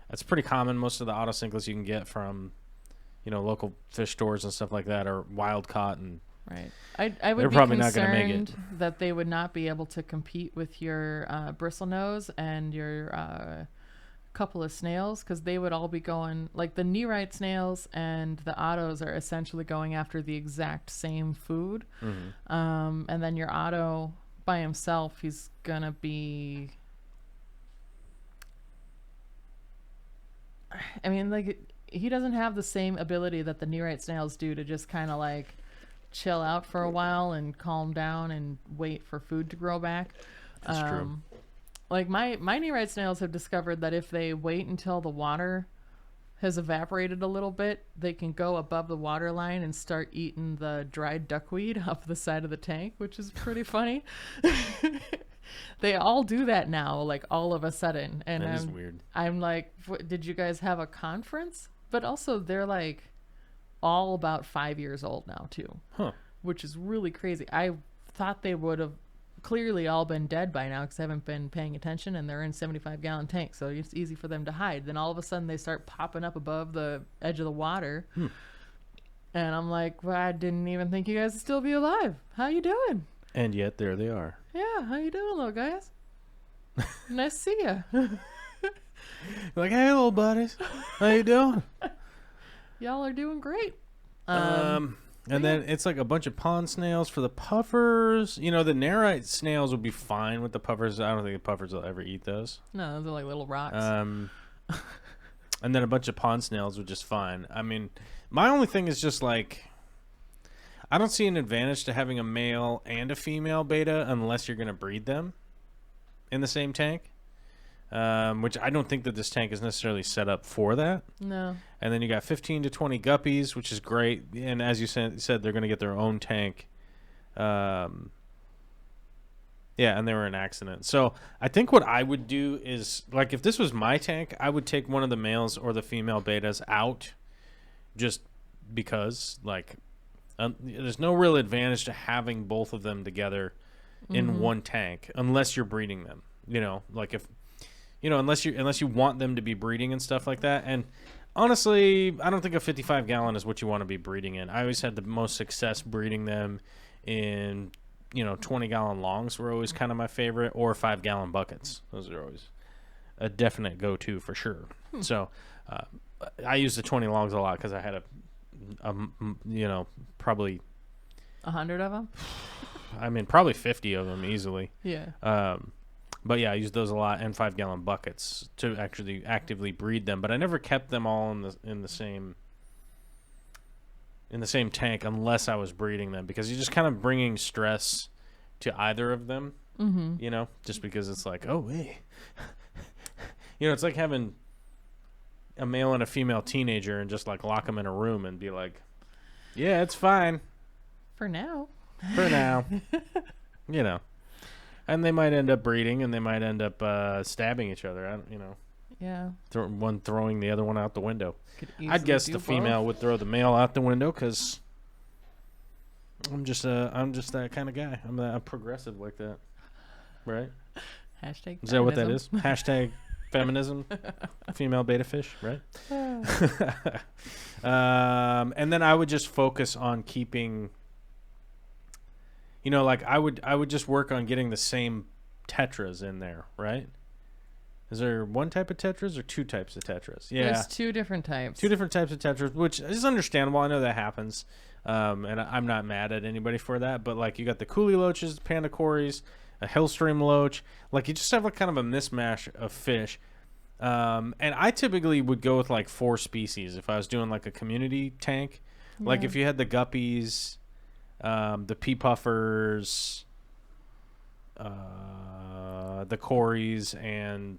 that's pretty common. Most of the auto sinkless you can get from local fish stores and stuff like that, or wild caught, and right. I would they're be probably concerned not going to make it. That they would not be able to compete with your bristlenose and your couple of snails, because they would all be going, like the knee-right snails and the autos are essentially going after the exact same food. And then your auto by himself, he's gonna be, I mean, like, he doesn't have the same ability that the knee-right snails do to just kind of like chill out for a while and calm down and wait for food to grow back. That's true. Like my knee-right snails have discovered that if they wait until the water has evaporated a little bit, they can go above the water line and start eating the dried duckweed off the side of the tank, which is pretty funny. They all do that now, like all of a sudden. And that is weird. I'm like, did you guys have a conference? But also they're like all about 5 years old now too, which is really crazy. I thought they would have clearly all been dead by now because I haven't been paying attention, and they're in 75-gallon tanks, so it's easy for them to hide. Then all of a sudden they start popping up above the edge of the water. And I'm like, well, I didn't even think you guys would still be alive. How you doing? And yet there they are. Yeah, how you doing, little guys? Nice to see you. Like, hey, little buddies, how you doing? Y'all are doing great. And then it's like a bunch of pond snails for the puffers. You know, the Nerite snails would be fine with the puffers. I don't think the puffers will ever eat those. No, those are like little rocks. And then a bunch of pond snails would just fine. I mean, my only thing is just like, I don't see an advantage to having a male and a female beta unless you're going to breed them in the same tank. Which I don't think that this tank is necessarily set up for that. No. And then you got 15 to 20 guppies, which is great. And as you said they're going to get their own tank. Yeah, and they were an accident. So I think what I would do is, like, if this was my tank, I would take one of the males or the female betas out just because, like, there's no real advantage to having both of them together in one tank unless you're breeding them. You know, like if... You know, unless you want them to be breeding and stuff like that. And honestly, I don't think a 55-gallon is what you want to be breeding in. I always had the most success breeding them in, 20-gallon longs were always kind of my favorite, or 5-gallon buckets. Those are always a definite go-to for sure. So I used the 20 longs a lot because I had probably 100 of them. I mean, probably 50 of them easily. Yeah. But yeah, I used those a lot, and 5-gallon buckets to actually actively breed them. But I never kept them all in the same tank unless I was breeding them, because you're just kind of bringing stress to either of them. Mm-hmm. Just because it's like, oh hey, it's like having a male and a female teenager and just like lock them in a room and be like, yeah, it's fine For now. And they might end up breeding, and they might end up stabbing each other. Yeah. One throwing the other one out the window. I'd guess the female would throw the male out the window because I'm just that kind of guy. I'm progressive like that, right? Hashtag. Is that what that is? Hashtag feminism, female beta fish, right? And then I would just focus on keeping. Like I would just work on getting the same tetras in there, right? Is there one type of tetras or two types of tetras? Yeah. There's two different types. Two different types of tetras, which is understandable. I know that happens. And I'm not mad at anybody for that. But, like, you got the coolie loaches, panda cories, a hillstream loach. Like, you just have, like, kind of a mismatch of fish. And I typically would go with, like, 4 species if I was doing, like, a community tank. Yeah. Like, if you had the guppies... the pea puffers, the cories, and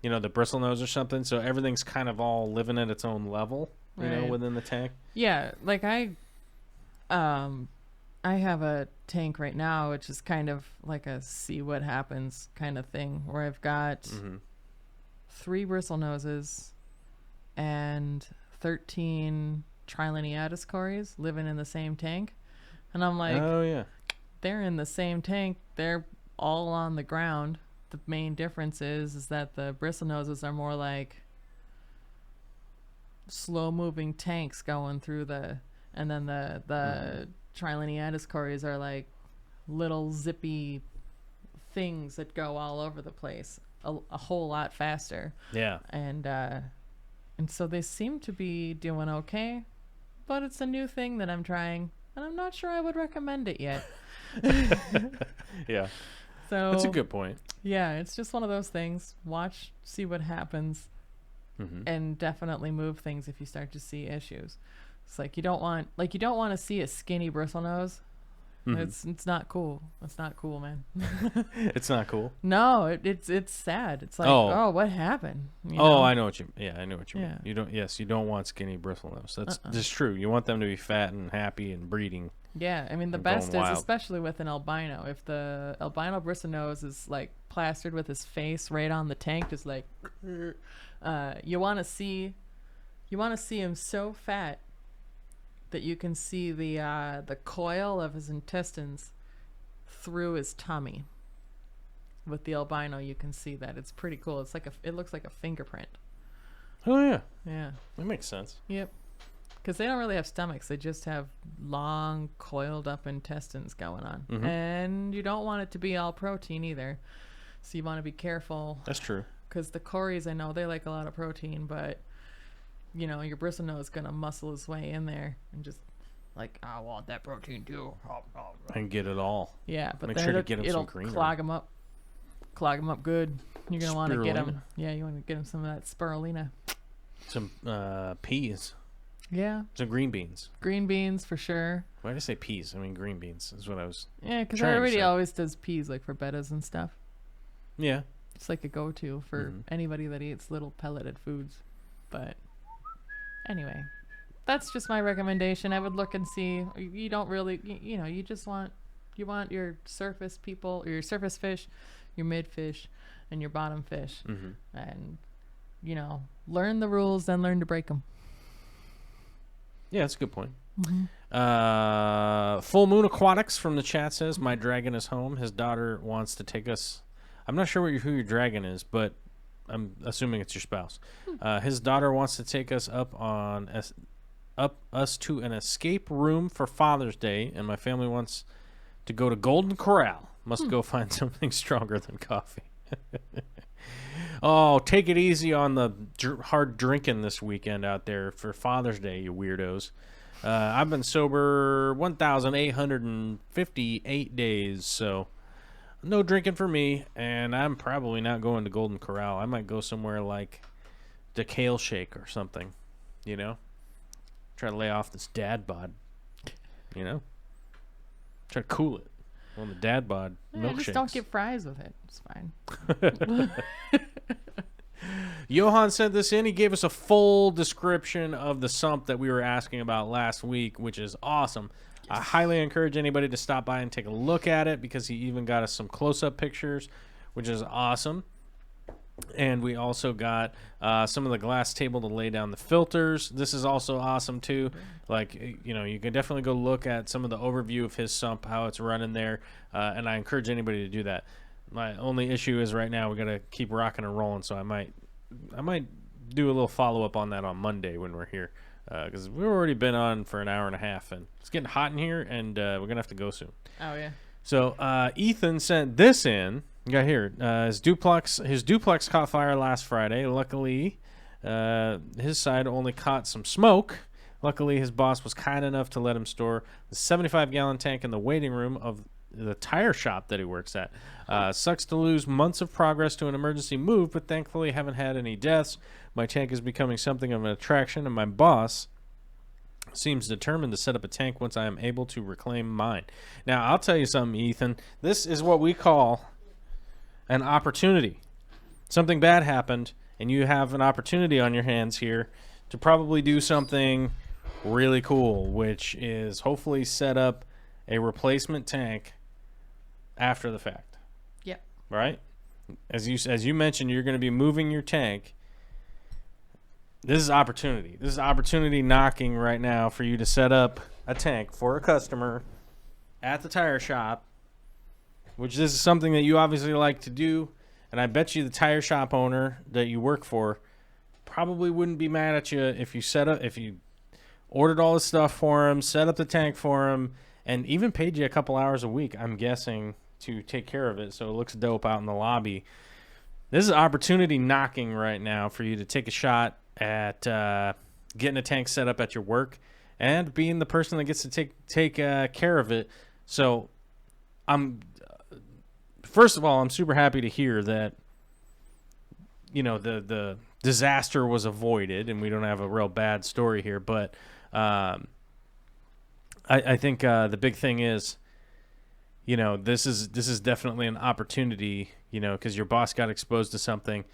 the bristlenose or something. So everything's kind of all living at its own level, within the tank. Yeah, like I have a tank right now, which is kind of like a see what happens kind of thing, where I've got 3 bristlenoses and 13 Triliniatis cories living in the same tank, and I'm like, oh yeah, they're in the same tank, they're all on the ground. The main difference is that the bristlenoses are more like slow moving tanks going through and then the Triliniatis cories are like little zippy things that go all over the place a whole lot faster. Yeah. And so they seem to be doing okay. But it's a new thing that I'm trying, and I'm not sure I would recommend it yet. Yeah. So that's a good point. Yeah, it's just one of those things. Watch, see what happens, and definitely move things if you start to see issues. It's like you don't want to see a skinny bristlenose. It's not cool. It's not cool, man. It's not cool. No, it's sad. It's like, oh what happened? I know what you. Yeah, I know what you mean. Yeah. You don't want skinny bristlenose. That's just true. You want them to be fat and happy and breeding. Yeah, I mean the best is especially with an albino. If the albino bristlenose is like plastered with his face right on the tank, just like, you want to see him so fat that you can see the coil of his intestines through his tummy. With the albino, you can see that. It's pretty cool. It looks like a fingerprint. Oh yeah. Yeah. That makes sense. Yep. Because they don't really have stomachs. They just have long, coiled up intestines going on. And you don't want it to be all protein either. So you want to be careful. That's true. Because the cories, I know they like a lot of protein, but your bristlenose is going to muscle his way in there and just like, I want that protein too. And get it all. Yeah, but Make then sure to get 'em some it'll greenery. clog them up good. You're gonna want to get Spirulina. them. Yeah, you want to get them some of that spirulina. Some peas. Yeah, Some green beans. green beans for sure. Why did I say peas? I mean green beans is what I was. Yeah, because Trying to everybody say. always does peas like for bettas and stuff. Yeah. It's like a go-to for Mhm. anybody that eats little pelleted foods. But anyway, that's just my recommendation. I would look and see. You don't really, you know, you just want your surface people, or your surface fish, your mid fish, and your bottom fish, and you know, learn the rules, then learn to break them. Yeah, that's a good point. Full Moon Aquatics from the chat says, my dragon is home. His daughter wants to take us. I'm not sure who your dragon is, but I'm assuming it's your spouse. His daughter wants to take us up us to an escape room for Father's Day, and my family wants to go to Golden Corral. Must go find something stronger than coffee. Oh, take it easy on the hard drinking this weekend out there for Father's Day, you weirdos. I've been sober 1,858 days, so no drinking for me, and I'm probably not going to Golden Corral. I might go somewhere like the Kale Shake or something, you know? Try to lay off this dad bod, you know? Try to cool it on the dad bod milkshakes. Just don't get fries with it. It's fine. Johan sent this in. He gave us a full description of the sump that we were asking about last week, which is awesome. I highly encourage anybody to stop by and take a look at it, because he even got us some close-up pictures, which is awesome. And we also got some of the glass table to lay down the filters. This is also awesome too. Like, you know, you can definitely go look at some of the overview of his sump, how it's running there, and I encourage anybody to do that. My only issue is right now we got to keep rocking and rolling, so I might do a little follow-up on that on Monday when we're here, because we've already been on for an hour and a half, and it's getting hot in here, and we're going to have to go soon. Oh, yeah. So Ethan sent this in. You got here. His duplex caught fire last Friday. Luckily, his side only caught some smoke. Luckily, his boss was kind enough to let him store the 75-gallon tank in the waiting room of the tire shop that he works at. Sucks to lose months of progress to an emergency move, but thankfully haven't had any deaths. My tank is becoming something of an attraction, and my boss seems determined to set up a tank once I am able to reclaim mine. Now, I'll tell you something, Ethan. This is what we call an opportunity. Something bad happened, and you have an opportunity on your hands here to probably do something really cool, which is hopefully set up a replacement tank after the fact. Yep. Right? As you mentioned, you're going to be moving your tank. This is opportunity. This is opportunity knocking right now for you to set up a tank for a customer at the tire shop, which this is something that you obviously like to do, and I bet you the tire shop owner that you work for probably wouldn't be mad at you if you ordered all this stuff for him, set up the tank for him, and even paid you a couple hours a week, I'm guessing, to take care of it so it looks dope out in the lobby. This is opportunity knocking right now for you to take a shot at getting a tank set up at your work and being the person that gets to take care of it. So first of all, I'm super happy to hear that, you know, the disaster was avoided and we don't have a real bad story here. But I think the big thing is, you know, this is definitely an opportunity, you know, because your boss got exposed to something,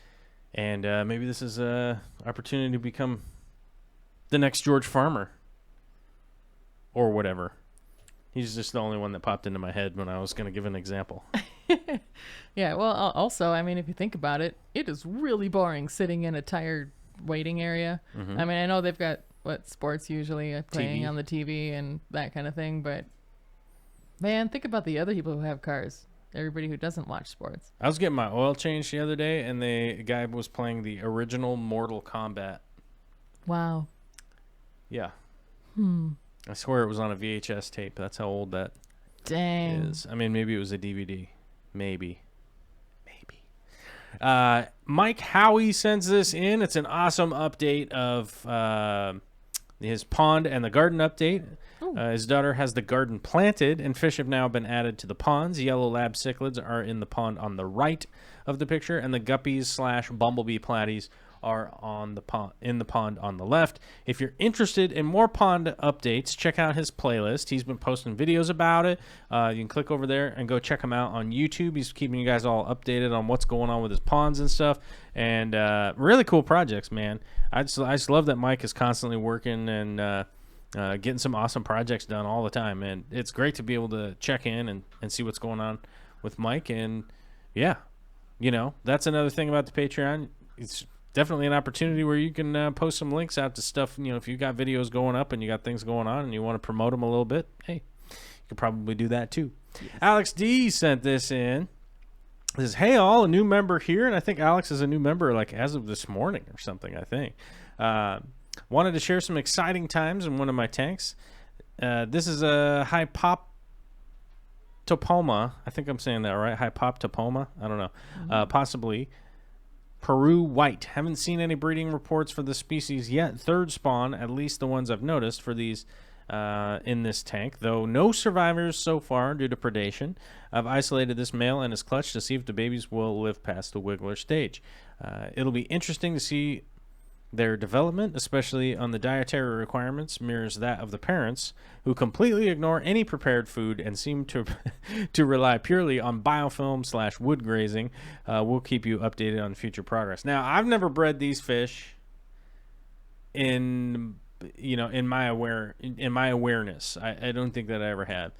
and maybe this is a opportunity to become the next George Farmer or whatever. He's just the only one that popped into my head when I was going to give an example. Yeah, well, also, I mean, if you think about it, it is really boring sitting in a tire waiting area. Mm-hmm. I mean, I know they've got sports usually playing TV. on the TV and that kind of thing, but man, think about the other people who have cars. Everybody who doesn't watch sports. I was getting my oil changed the other day, and the guy was playing the original Mortal Kombat. Wow. Yeah. I swear it was on a VHS tape. That's how old that Dang. is. I mean, maybe it was a DVD. Maybe. Mike Howie sends this in. It's an awesome update of his pond and the garden update. His daughter has the garden planted, and fish have now been added to the ponds. Yellow lab cichlids are in the pond on the right of the picture, and the guppies / bumblebee platies are on the pond on the left. If you're interested in more pond updates, check out his playlist. He's been posting videos about it. You can click over there and go check him out on YouTube. He's keeping you guys all updated on what's going on with his ponds and stuff. And really cool projects, man. I just love that Mike is constantly working and getting some awesome projects done all the time. And it's great to be able to check in and see what's going on with Mike. And yeah, that's another thing about the Patreon. It's definitely an opportunity where you can post some links out to stuff. If you got videos going up and you got things going on and you want to promote them a little bit, hey, you could probably do that too. Yes. Alex D sent this in. It says, hey all, a new member here. And I think Alex is a new member like as of this morning or something, I think. Wanted to share some exciting times in one of my tanks. This is a Hypoptopoma. I think I'm saying that right. Hypoptopoma. I don't know. Possibly. Peru white. Haven't seen any breeding reports for the species yet. Third spawn, at least the ones I've noticed for these in this tank, though no survivors so far due to predation. I've isolated this male and his clutch to see if the babies will live past the wiggler stage. It'll be interesting to see their development, especially on the dietary requirements, mirrors that of the parents, who completely ignore any prepared food and seem to to rely purely on biofilm / wood grazing. We'll keep you updated on future progress. Now, I've never bred these fish in my awareness. I don't think that I ever have.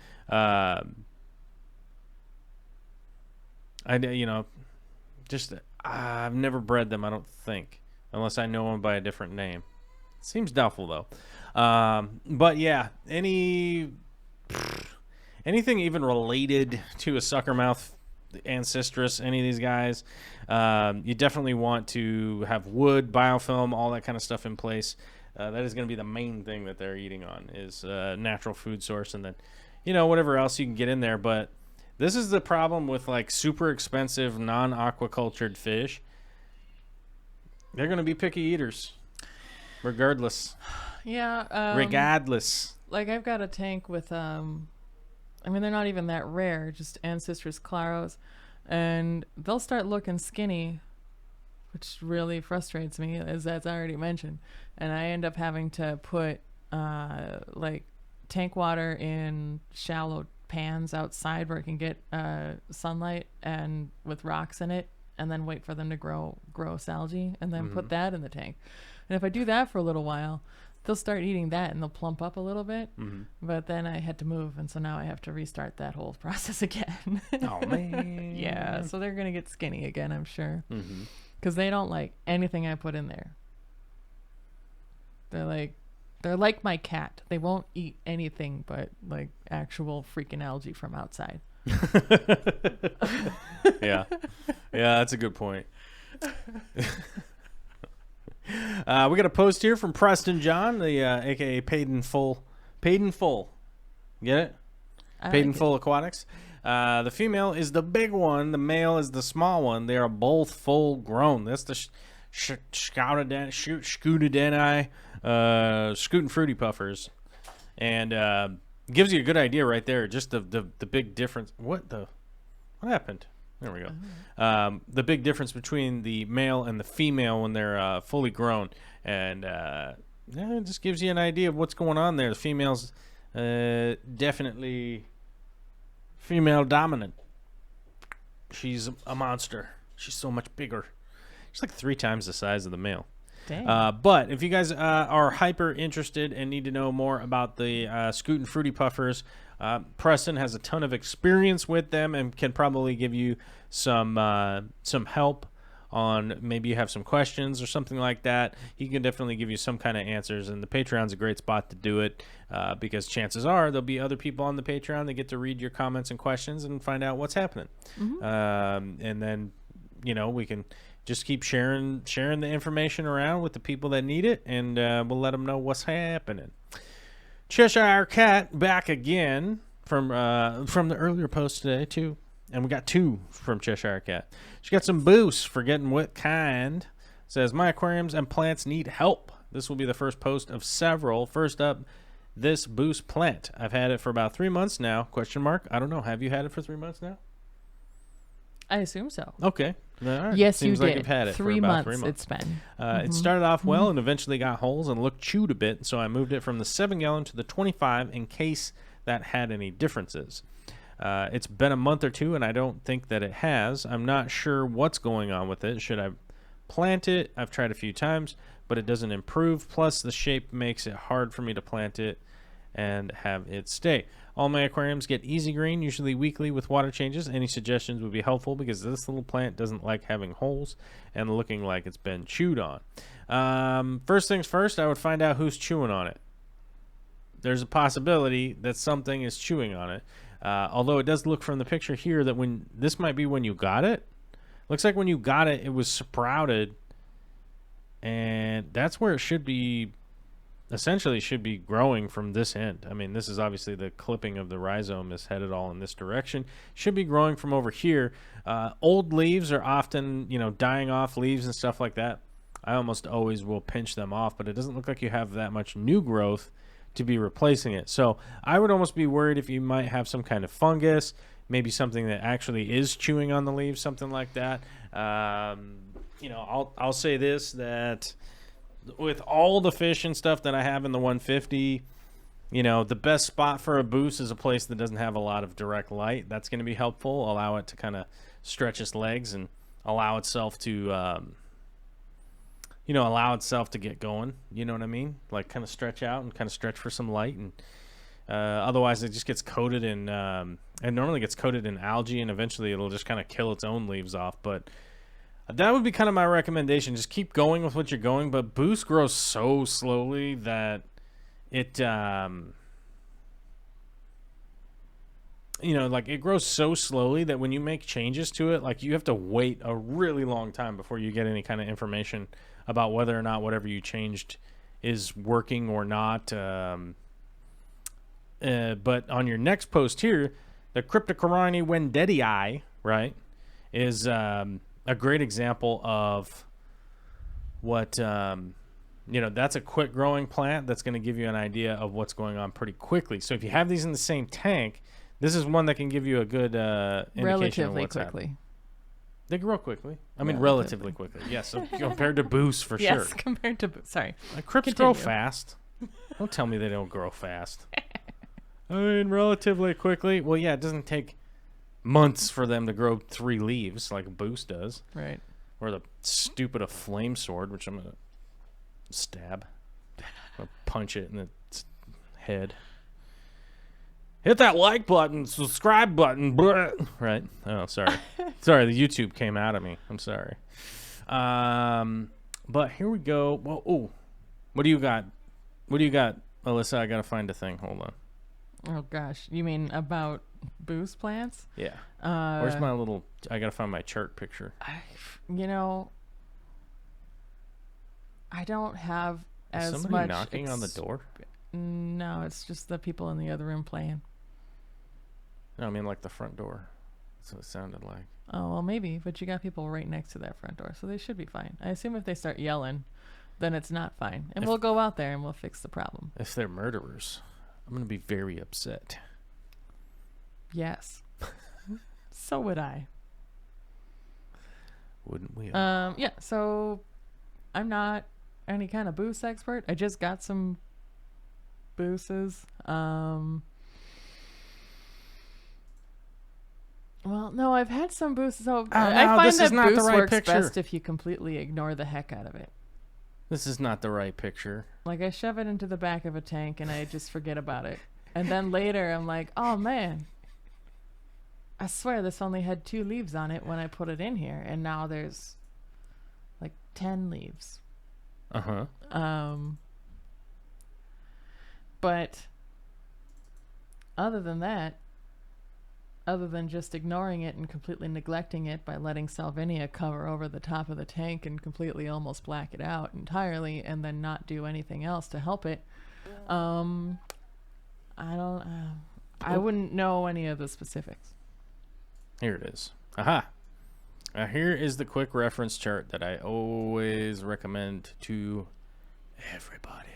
I've never bred them, I don't think. Unless I know him by a different name. Seems doubtful, though. But, yeah, anything even related to a suckermouth ancestress, any of these guys, you definitely want to have wood, biofilm, all that kind of stuff in place. That is going to be the main thing that they're eating on is natural food source, and then, whatever else you can get in there. But this is the problem with, like, super expensive non-aquacultured fish. They're going to be picky eaters, regardless. Yeah. Regardless. Like, I've got a tank with, they're not even that rare, just Ancestors claros, and they'll start looking skinny, which really frustrates me, as I already mentioned. And I end up having to put, tank water in shallow pans outside where it can get sunlight and with rocks in it, and then wait for them to grow algae, and then put that in the tank. And if I do that for a little while, they'll start eating that and they'll plump up a little bit. But then I had to move, and so now I have to restart that whole process again. Oh, man. Yeah, so they're going to get skinny again, I'm sure. Because they don't like anything I put in there. They're like my cat. They won't eat anything but, like, actual freaking algae from outside. Yeah, that's a good point. We got a post here from Preston John, the aka Paid in Full. Get it? Paid in Full Aquatics. The female is the big one. The male is the small one. They are both full grown. That's the Scutideni, Scootin' Fruity Puffers, and gives you a good idea right there. Just the big difference. What happened? There we go. The big difference between the male and the female when they're fully grown, and it just gives you an idea of what's going on there. The female's definitely female dominant. She's a monster. She's so much bigger. She's like 3 times the size of the male. But if you guys are hyper interested and need to know more about the Scootin' Fruity Puffers, Preston has a ton of experience with them and can probably give you some help on, maybe you have some questions or something like that. He can definitely give you some kind of answers, and the Patreon's a great spot to do it because chances are there'll be other people on the Patreon that get to read your comments and questions and find out what's happening. And then, we can just keep sharing the information around with the people that need it, and we'll let them know what's happening. Cheshire Cat back again from the earlier post today too, and we got 2 from Cheshire Cat. She got some boosts for getting what kind. Says, my aquariums and plants need help. This will be the first post of several. First up, this boost plant. I've had it for about 3 months now. Question mark. I don't know. Have you had it for 3 months now? I assume so. Okay. All right. Yes, Seems you like did. you've had it for 3 about months, 3 months. it's been. It started off well and eventually got holes and looked chewed a bit, so I moved it from the 7-gallon to the 25 in case that had any differences. It's been a month or two, and I don't think that it has. I'm not sure what's going on with it. Should I plant it? I've tried a few times, but it doesn't improve. Plus, the shape makes it hard for me to plant it and have it stay. All my aquariums get easy green, usually weekly with water changes. Any suggestions would be helpful because this little plant doesn't like having holes and looking like it's been chewed on. First things first, I would find out who's chewing on it. There's a possibility that something is chewing on it. Although it does look from the picture here that this might be when you got it. Looks like when you got it, it was sprouted, and that's where it should be. Essentially, should be growing from this end. I mean, this is obviously the clipping of the rhizome is headed all in this direction. Should be growing from over here. Old leaves are often, dying off leaves and stuff like that. I almost always will pinch them off, but it doesn't look like you have that much new growth to be replacing it. So I would almost be worried if you might have some kind of fungus, maybe something that actually is chewing on the leaves, something like that. I'll say this, that with all the fish and stuff that I have in the 150, the best spot for a boost is a place that doesn't have a lot of direct light. That's going to be helpful. Allow it to kind of stretch its legs and allow itself to get going. You know what I mean? Like kind of stretch out and kind of stretch for some light. And otherwise it just gets coated in, it normally gets coated in algae, and eventually it'll just kind of kill its own leaves off. But that would be kind of my recommendation. Just keep going with what you're going. But boost grows so slowly that it, it grows so slowly that when you make changes to it, like you have to wait a really long time before you get any kind of information about whether or not whatever you changed is working or not. But on your next post here, the Cryptocorini wendetii, right, is a great example of what, that's a quick growing plant that's going to give you an idea of what's going on pretty quickly. So if you have these in the same tank, this is one that can give you a good indication of what's happening. They grow quickly. I mean, relatively quickly. Yes, so compared to boost for sure. Yes, compared to boost. Sorry. Crypts grow fast. Don't tell me they don't grow fast. I mean, relatively quickly. Well, yeah, it doesn't take months for them to grow 3 leaves like a boost does. Right. Or the stupid flame sword, which I'm going to stab. I'm going to punch it in its head. Hit that like button, subscribe button. Bleh. Right. Oh, sorry. Sorry, the YouTube came out of me. I'm sorry. But here we go. Well, what do you got? What do you got, Alyssa? I got to find a thing. Hold on. Oh, gosh. You mean about boost plants? Yeah. Where's my little... I got to find my chart picture. I don't have as much... Somebody knocking on the door? No, it's just the people in the other room playing. No, I mean like the front door. That's what it sounded like. Oh, well, maybe, but you got people right next to that front door, so they should be fine. I assume if they start yelling, then it's not fine. And we'll go out there and we'll fix the problem. If they're murderers, I'm going to be very upset. Yes. So would I. Wouldn't we? Yeah, so I'm not any kind of boost expert. I just got some boosters. Well, no, I've had some boosts. So I find that boost works best if you completely ignore the heck out of it. This is not the right picture. Like I shove it into the back of a tank and I just forget about it. And then later I'm like, oh man, I swear this only had 2 leaves on it when I put it in here. And now there's like 10 leaves. Uh-huh. But other than that, other than just ignoring it and completely neglecting it by letting Salvinia cover over the top of the tank and completely almost black it out entirely and then not do anything else to help it, I wouldn't know any of the specifics. Here it is. Aha. Now here is the quick reference chart that I always recommend to everybody.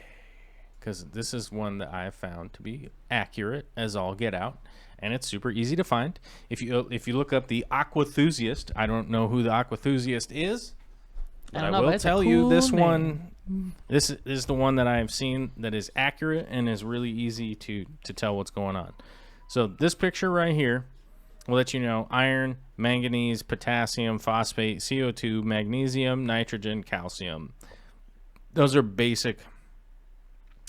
because this is one that I have found to be accurate as all get out, and it's super easy to find. If you look up the Aquathusiast, I don't know who the Aquathusiast is, but I will tell you this one. This is the one that I have seen that is accurate and is really easy to tell what's going on. So this picture right here will let you know iron, manganese, potassium, phosphate, CO2, magnesium, nitrogen, calcium. Those are basic.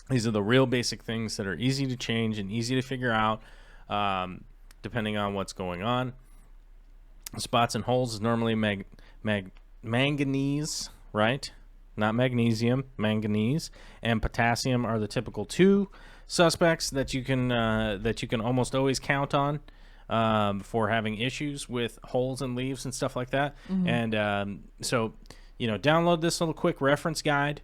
These are the real basic things that are easy to change and easy to figure out depending on what's going on. Spots and holes is normally manganese, right? Not magnesium, manganese, and potassium are the typical two suspects that you can almost always count on for having issues with holes and leaves and stuff like that. And so, download this little quick reference guide.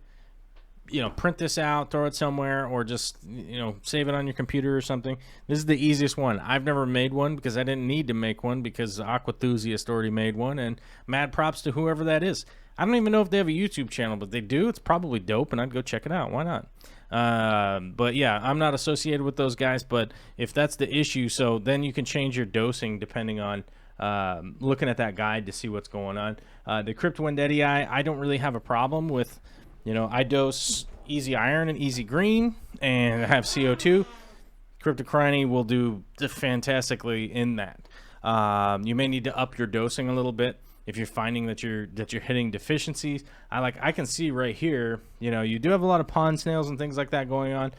Print this out, throw it somewhere, or just, save it on your computer or something. This is the easiest one. I've never made one because I didn't need to make one because Aquathusiast already made one, and mad props to whoever that is. I don't even know if they have a YouTube channel, but they do. It's probably dope, and I'd go check it out. Why not? But yeah, I'm not associated with those guys, but if that's the issue, so then you can change your dosing depending on looking at that guide to see what's going on. The Cryptowendedii, I don't really have a problem with. I dose easy iron and easy green, and I have CO2. Cryptocrine will do fantastically in that. You may need to up your dosing a little bit if you're finding that you're hitting deficiencies. I can see right here, you do have a lot of pond snails and things like that going on.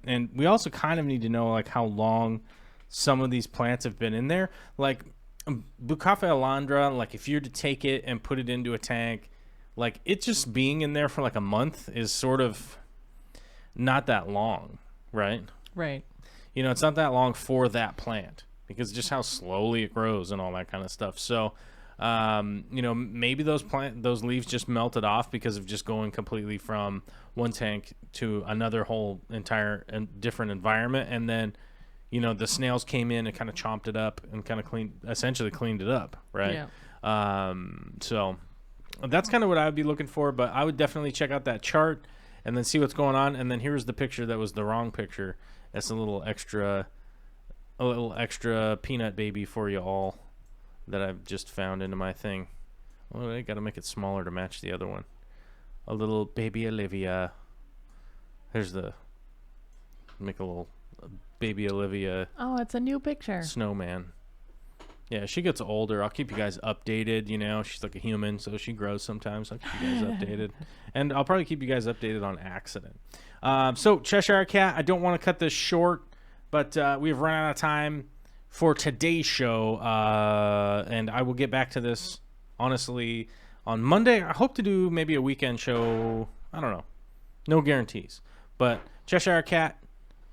And we also kind of need to know how long some of these plants have been in there. Like Bucafe Alondra, if you're to take it and put it into a tank, it just being in there for a month is sort of not that long, right? Right. It's not that long for that plant because just how slowly it grows and all that kind of stuff. So, maybe those leaves just melted off because of just going completely from one tank to another whole entire and different environment. And then, the snails came in and kind of chomped it up and kind of essentially cleaned it up. Right. Yeah. So that's kind of what I would be looking for, but I would definitely check out that chart and then see what's going on. And then here's the picture that was the wrong picture. That's a little extra peanut baby for you all that I've just found into my thing. Well, I got to make it smaller to match the other one. A little baby Olivia. Make a little baby Olivia. Oh, it's a new picture. Snowman. Yeah, she gets older. I'll keep you guys updated. She's like a human, so she grows sometimes. I'll keep you guys updated. And I'll probably keep you guys updated on accident. So, Cheshire Cat, I don't want to cut this short, but we've run out of time for today's show. And I will get back to this, honestly, on Monday. I hope to do maybe a weekend show. I don't know. No guarantees. But, Cheshire Cat,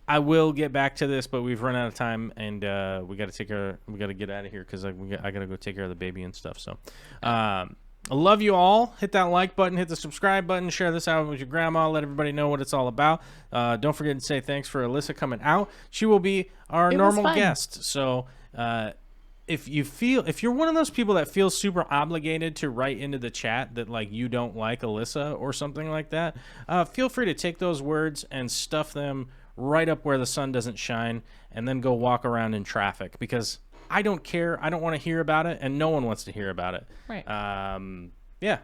I will get back to this, but we've run out of time, and we got to get out of here because I got to go take care of the baby and stuff. So, I love you all. Hit that like button, hit the subscribe button, share this out with your grandma, let everybody know what it's all about. Don't forget to say thanks for Alyssa coming out. She will be our normal guest. So, if you're one of those people that feels super obligated to write into the chat that you don't like Alyssa or something like that, feel free to take those words and stuff them right up where the sun doesn't shine, and then go walk around in traffic because I don't care. I don't want to hear about it, and no one wants to hear about it. Right. Yeah.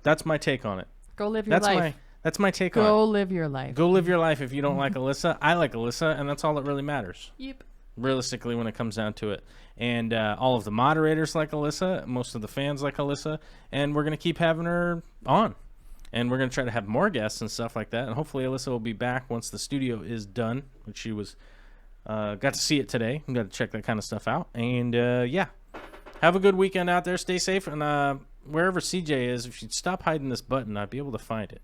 That's my take on it. Go live your life. That's my take on it. Go live your life. Go live your life. If you don't like Alyssa, I like Alyssa, and that's all that really matters. Yep. Realistically, when it comes down to it. And all of the moderators like Alyssa, most of the fans like Alyssa, and we're going to keep having her on. And we're going to try to have more guests and stuff like that. And hopefully Alyssa will be back once the studio is done, which she was got to see it today. We got to check that kind of stuff out. And, yeah, have a good weekend out there. Stay safe. And wherever CJ is, if you'd stop hiding this button, I'd be able to find it.